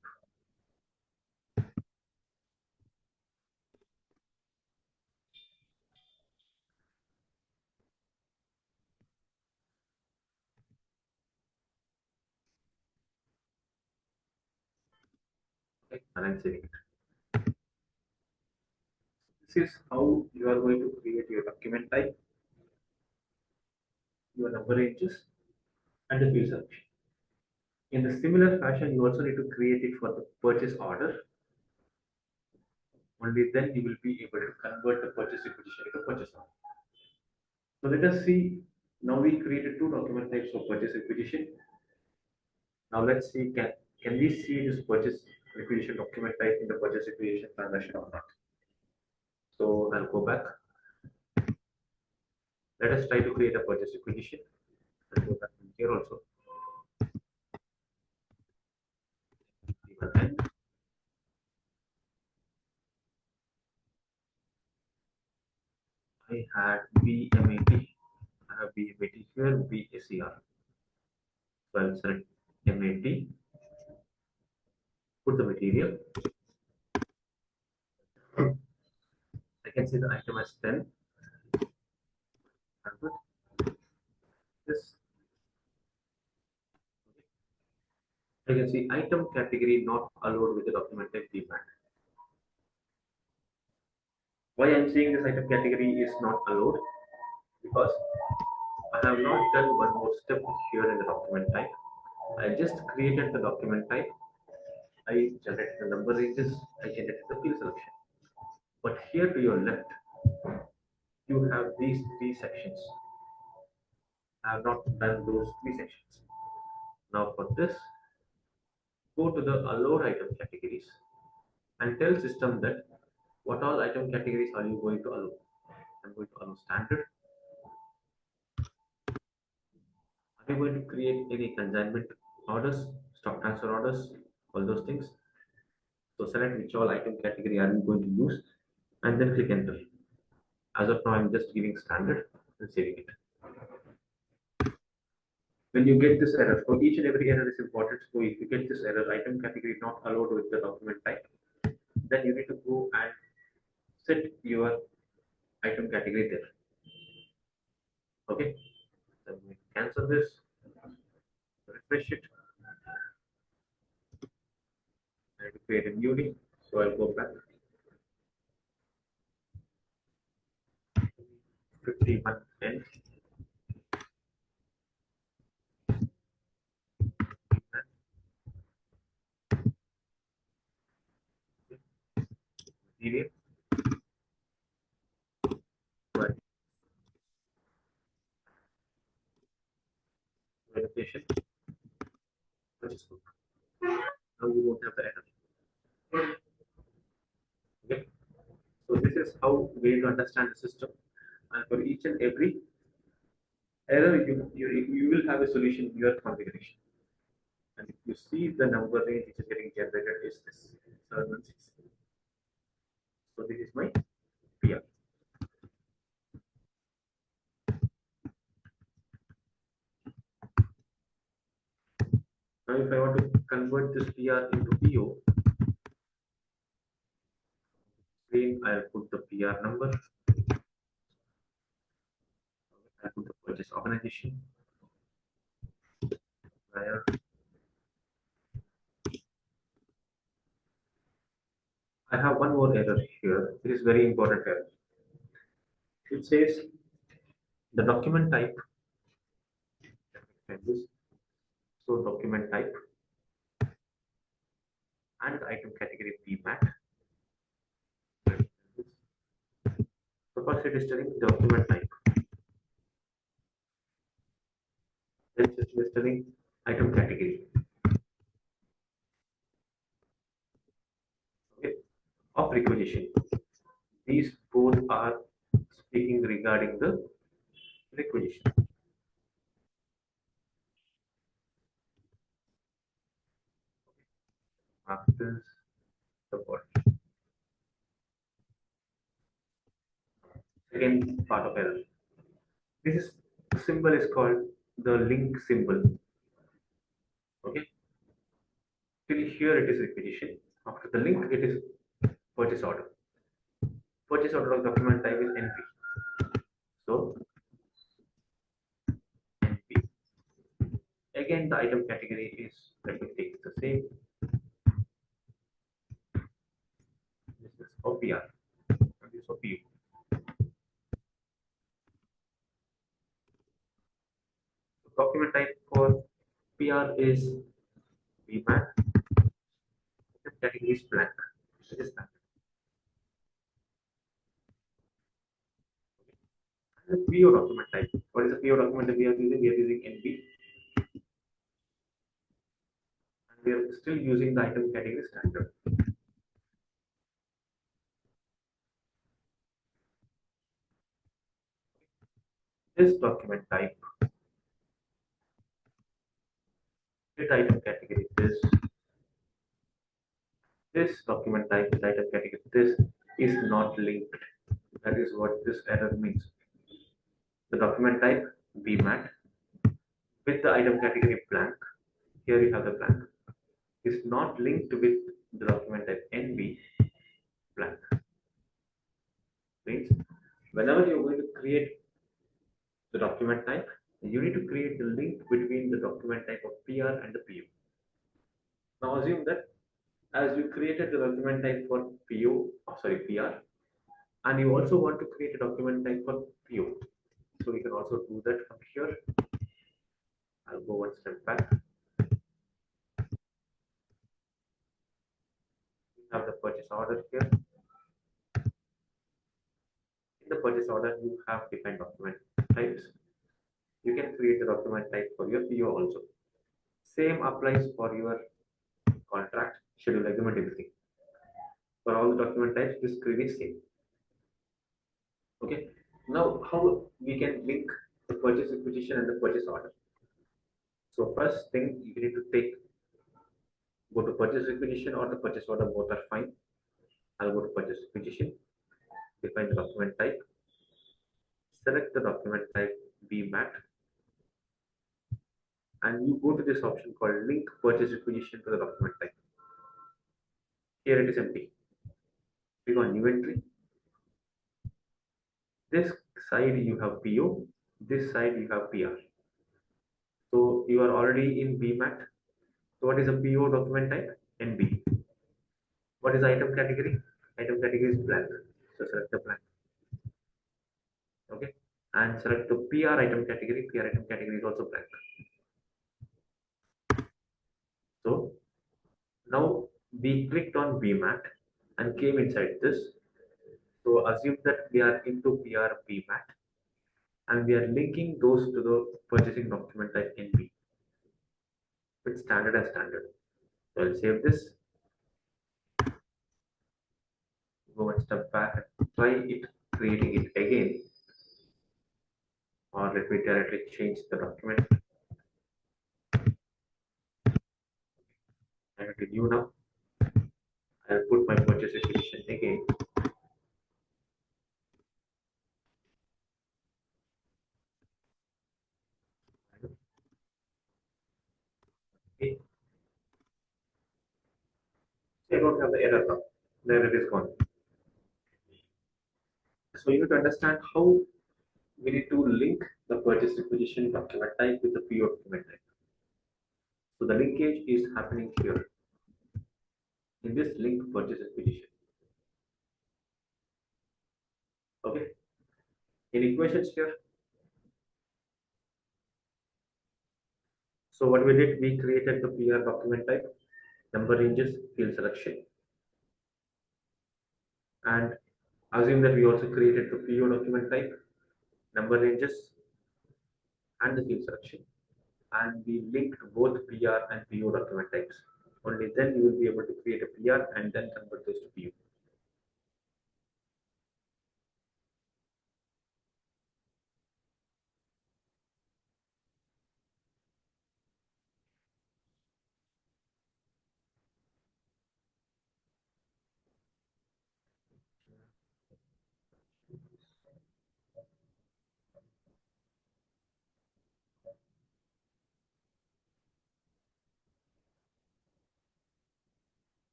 Okay, and I'm saving it. This is how you are going to create your document type, your number ranges, and the field selection. In the similar fashion, you also need to create it for the purchase order. Only then you will be able to convert the purchase requisition into purchase order. So let us see. Now we created two document types for purchase requisition. Now let's see, can we see this purchase requisition document type in the purchase requisition transaction or not? So I'll go back. Let us try to create a purchase requisition. I'll go back from here also. And I had BMAT. I have BMAT here, BACR. So I'll select MAT, put the material. I can see the item as 10. This. I can see item category not allowed with the document type demand. Why I'm saying this item category is not allowed? Because I have not done one more step here in the document type. I just created the document type. I generated the number ranges. I generated the field selection. But here to your left, you have these three sections. I have not done those three sections. Now for this, go to the allowed item categories and tell system that what all item categories are you going to allow. I'm going to allow standard. Are you going to create any consignment orders, stock transfer orders, all those things? So select which all item category are you going to use and then click enter. As of now, I'm just giving standard and saving it. When you get this error, for each and every error is important. So if you get this error, item category not allowed with the document type, then you need to go and set your item category there. Okay, so we cancel this, refresh it. I have to create a new link, so I'll go back. 51 and material. Right. Verification. Which is good. Now you won't have the error. Okay. So this is how we need to understand the system. And for each and every error, you will have a solution in your configuration. And if you see the number range which is getting generated is this 716. So this is my PR. Now if I want to convert this PR into PO, then I'll put the PR number. I'll put the purchase organization. Where I have one more error here. This is very important error. It says the document type. So document type and item category PMAT. So first it is telling document type. Then it is telling item category. Okay. Of requisition. These both are speaking regarding the requisition. After support. Second part of error. This is symbol is called the link symbol. Okay. Till here it is requisition. After the link, it is purchase order. Purchase order of document type is NP. So NP. Again, the item category is, let me take the same. PR and this is for PU. Document type for PR is VMAT. The category is blank. It is blank. And the PO document type. What is the PO document that we are using? We are using NB. And we are still using the item category standard. This document type, this item category, this document type, this item category, this is not linked. That is what this error means. The document type BMAT with the item category blank. Here you have the blank. Is not linked with the document type NB blank. Means whenever you're going to create the document type, you need to create the link between the document type of PR and the PO. Now assume that as you created the document type for PR, and you also want to create a document type for PO. So we can also do that from here. I'll go one step back. We have the purchase order here. In the purchase order, you have different document types. You can create the document type for your PO also. Same applies for your contract, schedule agreement, everything. For all the document types, this screen is same. Okay. Now, how we can link the purchase requisition and the purchase order? So first thing you need to go to purchase requisition or the purchase order, both are fine. I'll go to purchase requisition, define the document type, select the document type BMAT, and you go to this option called link purchase requisition to the document type. Here it is empty. Click on new entry. This side you have PO, this side you have PR. So you are already in BMAT. So what is a PO document type? NB. What is item category? Item category is blank. So select the blank. Okay. And select the PR item category. PR item category is also blank. So now we clicked on BMAT and came inside this. So assume that we are into PR BMAT and we are linking those to the purchasing document type NB with standard as standard. So I'll save this, go one step back and try it, creating it again. Or let me directly change the document. I have to new now. I'll put my purchase requisition again. Okay. I don't have the error now. The error is gone. So you need to understand how we need to link the purchase requisition document type with the PO document type. So the linkage is happening here in this link purchase requisition. Okay. Any questions here? So what we did, we created the PR document type, number ranges, field selection, and assume that we also created the PO document type, number ranges, and the field selection, and we linked both PR and PO document types. Only then you will be able to create a PR and then convert those to PO.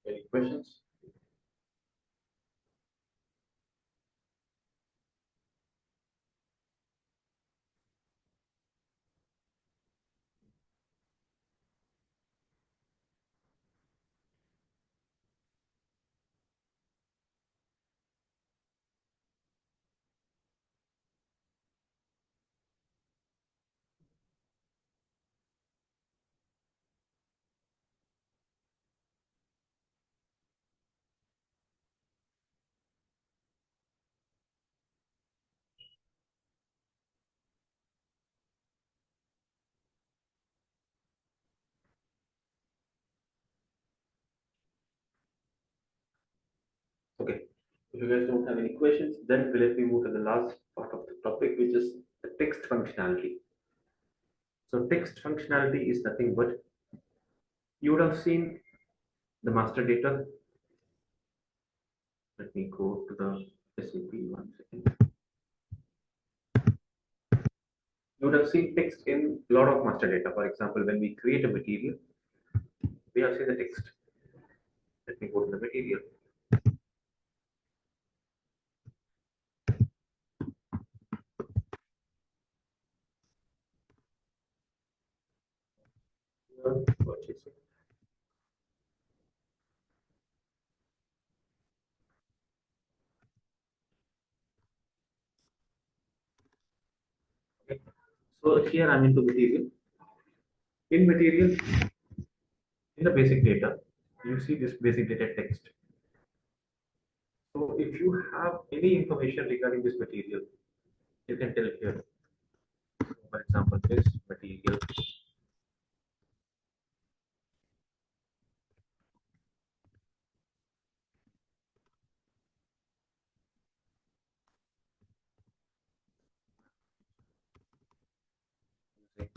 Any questions? Okay. If you guys don't have any questions, then let me move to the last part of the topic, which is the text functionality. So text functionality is nothing but you would have seen the master data. Let me go to the SAP 1 second. You would have seen text in a lot of master data. For example, when we create a material, we have seen the text. Let me go to the material. Purchasing. Okay. So here I'm into material. In material, in the basic data, you see this basic data text. So if you have any information regarding this material, you can tell here. For example, this material. Okay.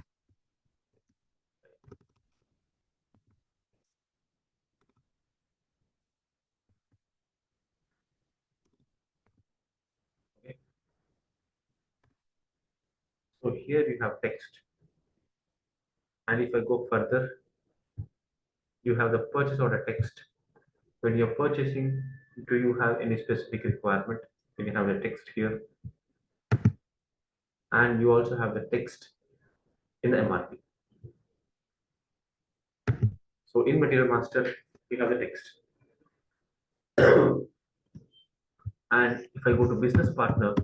So here you have text. And if I go further, you have the purchase order text. When you're purchasing, do you have any specific requirement? You can have the text here. And you also have the text in the MRP. So in Material Master, you have the text. And if I go to Business Partner,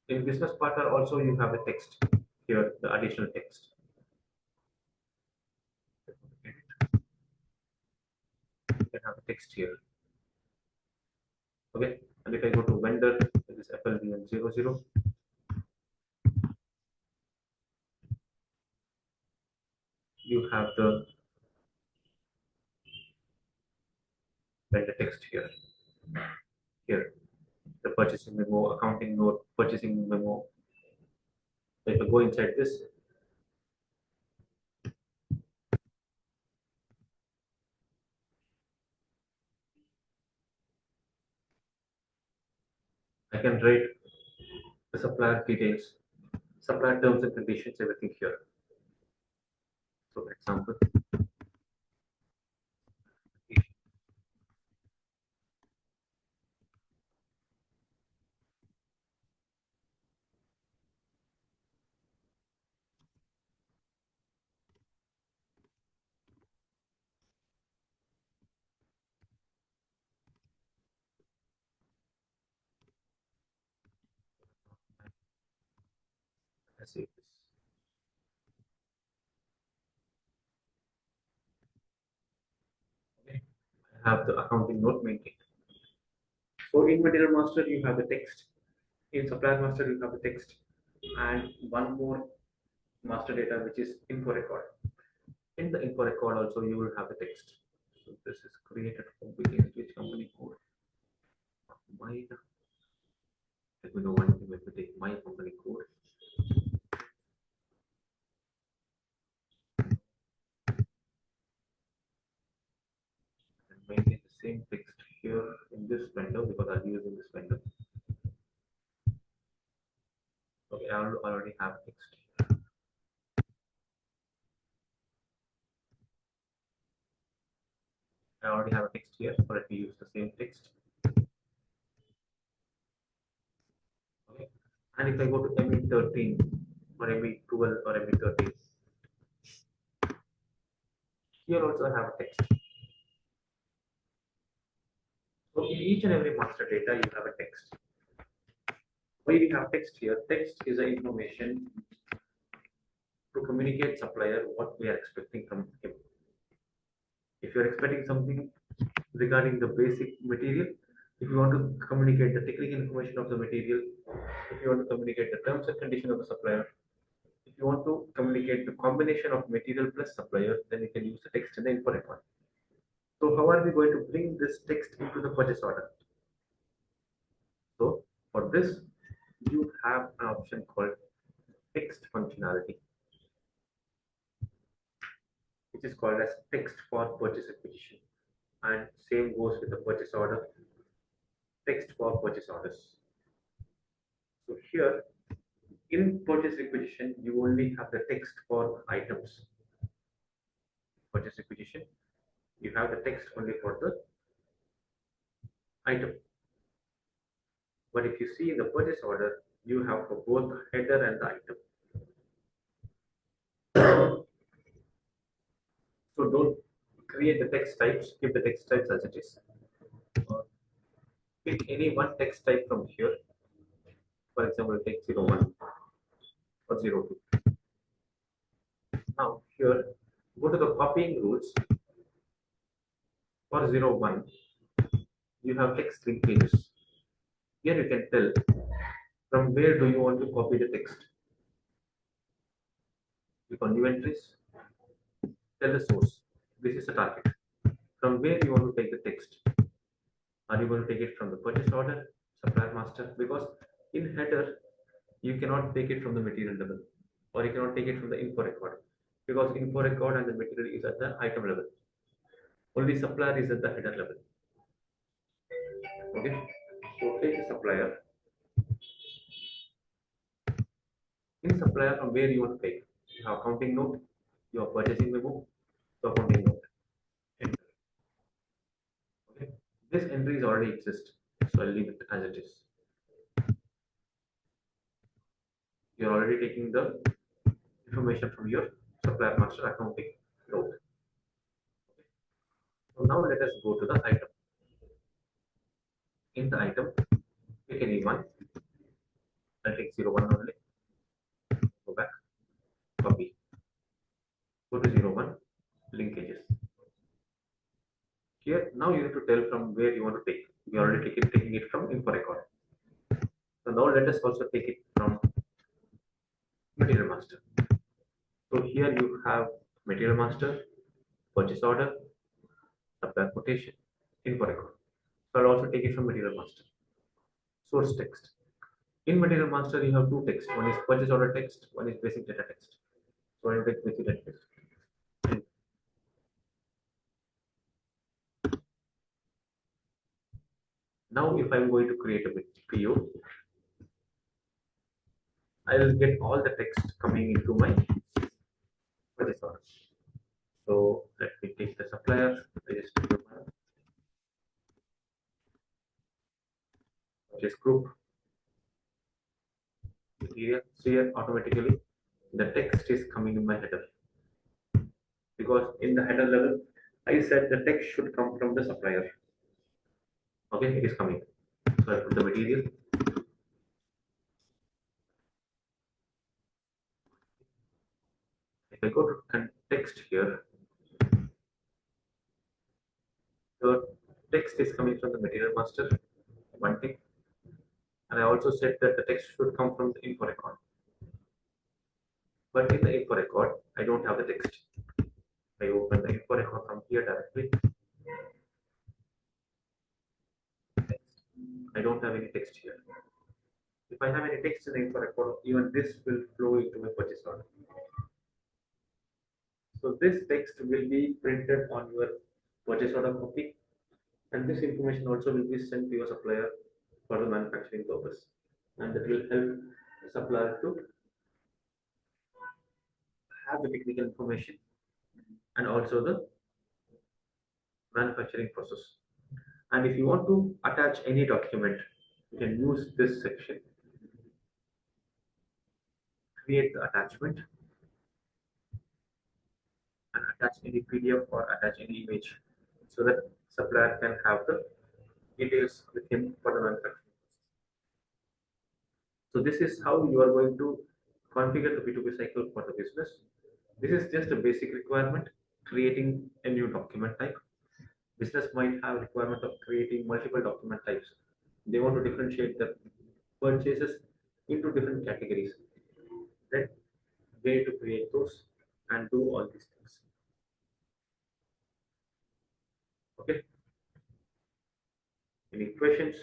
in Business Partner also you have the text here, the additional text. You can have the text here. Okay, and if I go to vendor, it is FLVM00. You have the vendor text here. Here, the purchasing memo, accounting note, purchasing memo. So if I go inside this, I can write the supplier details, supplier terms and conditions, everything here. So for example, I say this. Okay. I have the accounting note maintained. So in Material Master, you have the text. In Supplier Master, you have the text. And one more master data, which is info record. In the info record also, you will have the text. So this is created for which company code? Mine. Let me know one thing. Let me take my company code. And maintain the same text here in this vendor because I'm using this vendor. Okay, I already have text. I already have a text here, so let me use the same text. Okay. And if I go to ME13 or ME12 or ME13, here also I have a text. So in each and every master data, you have a text. Why we have text here? Text is the information to communicate supplier what we are expecting from him. If you are expecting something regarding the basic material, if you want to communicate the technical information of the material, if you want to communicate the terms and conditions of the supplier, if you want to communicate the combination of material plus supplier, then you can use the text in the info record. So how are we going to bring this text into the purchase order? So for this, you have an option called text functionality, which is called as text for purchase requisition. And same goes with the purchase order, text for purchase orders. So here in purchase requisition, you only have the text for items. Purchase requisition, you have the text only for the item. But if you see in the purchase order, you have for both header and the item. So don't create the text types, keep the text types as it is. Pick any one text type from here. For example, take 01 or 02. Now here, go to the copying rules. For 01, you have text linkages. Here you can tell from where do you want to copy the text. Click on new entries, tell the source. This is the target. From where you want to take the text. Are you going to take it from the purchase order, supplier master? Because in header, you cannot take it from the material level, or you cannot take it from the info record, because info record and the material is at the item level. Only supplier is at the header level. Okay, so take the supplier. In supplier, from where you want to take, you have accounting note, you have purchasing memo, so accounting note. Enter. Okay, this entries already exist, so I'll leave it as it is. You're already taking the information from your supplier master accounting note. So now let us go to the item. In the item, pick any one. I'll take 01 only. Go back, copy. Go to 01, linkages. Here, now you need to tell from where you want to take. We already taking it from info record. So now let us also take it from material master. So here you have material master, purchase order, supplier quotation, info record. So I'll also take it from material master. Source text. In material master, you have two texts. One is purchase order text, one is basic data text. So I'll take basic data text. Now, if I'm going to create a PO, I will get all the text coming into my purchase order. So let me take the supplier, register purchase group, material. So here automatically the text is coming in my header, because in the header level I said the text should come from the supplier. Okay, it is coming. So I put the material. If I go to context here, the text is coming from the material master, one thing. And I also said that the text should come from the info record. But in the info record, I don't have the text. I open the info record from here directly. I don't have any text here. If I have any text in the info record, even this will flow into my purchase order. So this text will be printed on your purchase order copy, and this information also will be sent to your supplier for the manufacturing purpose, and that will help the supplier to have the technical information and also the manufacturing process. And if you want to attach any document, you can use this section, create the attachment, and attach any PDF or attach any image so that supplier can have the details with him for the manufacturing. So this is how you are going to configure the P2P cycle for the business. This is just a basic requirement, creating a new document type. Business might have requirement of creating multiple document types. They want to differentiate the purchases into different categories. Then they need to create those and do all these things. Okay. Any questions?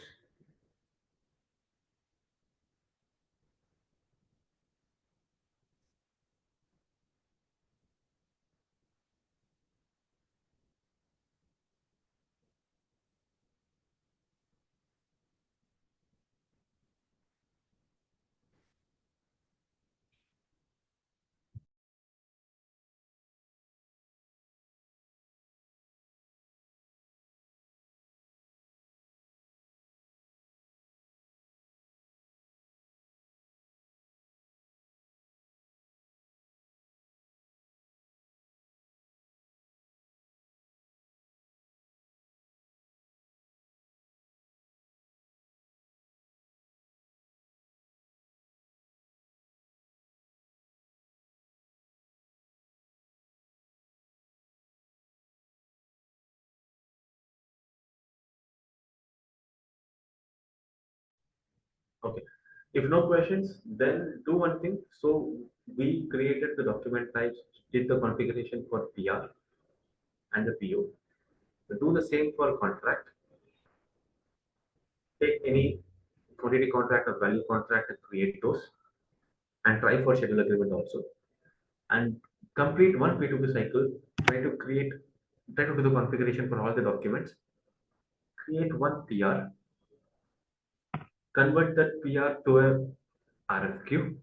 Okay. If no questions, then do one thing. So we created the document types, did the configuration for PR and the PO. Do the same for contract. Take any quantity contract or value contract and create those, and try for schedule agreement also. And complete one P2P cycle. Try to do the configuration for all the documents. Create one PR. Convert that PR to a RFQ.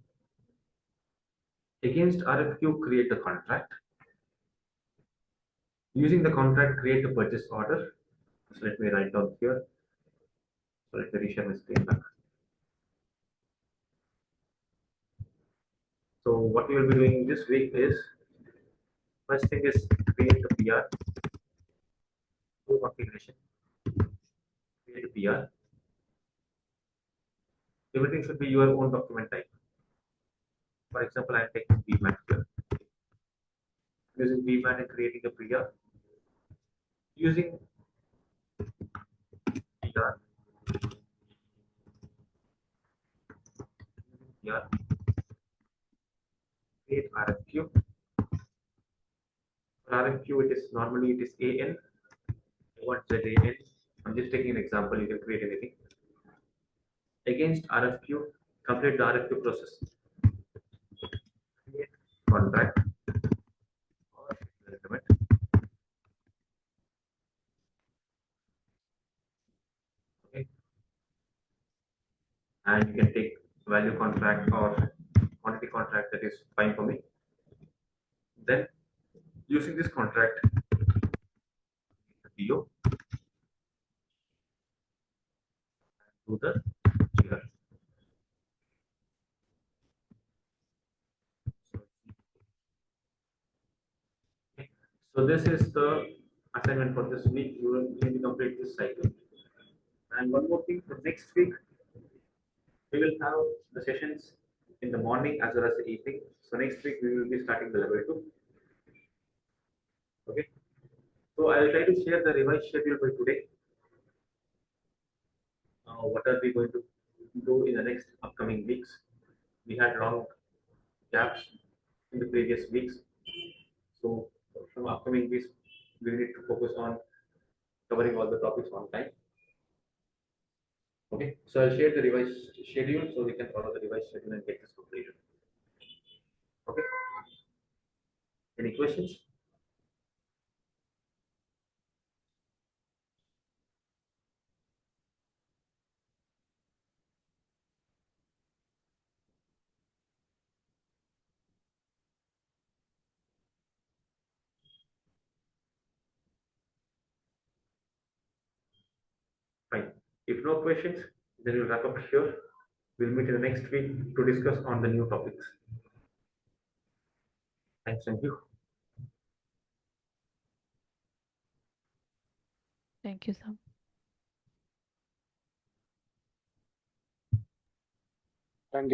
Against RFQ, create the contract. Using the contract, create a purchase order. So let me write down here. So let me reshare my screen back. So what we will be doing this week is, first thing is create a PR, do configuration, create a PR. Everything should be your own document type. For example, I am taking VMAT here. Using VMAT and creating a PR. Using PR, PR, create RFQ. For RFQ, it is AN. What's that AN? I'm just taking an example. You can create anything. Against RFQ, complete the RFQ process. Create contract or agreement. Okay. And you can take value contract or quantity contract, that is fine for me. Then using this contract, the PO to the GR. Okay. So this is the assignment for this week. You will need to complete this cycle. And one more thing, for next week, we will have the sessions in the morning as well as the evening. So next week we will be starting the level 2. Okay. So I will try to share the revised schedule by today. What are we going to do in the next upcoming weeks? We had long gaps in the previous weeks. So from upcoming weeks, we need to focus on covering all the topics on time. Okay, so I'll share the revised schedule so we can follow the revised schedule and get this completed. Okay, any questions? If no questions, then we'll wrap up here. We'll meet in the next week to discuss on the new topics. Thanks, thank you. Thank you, sir. Thank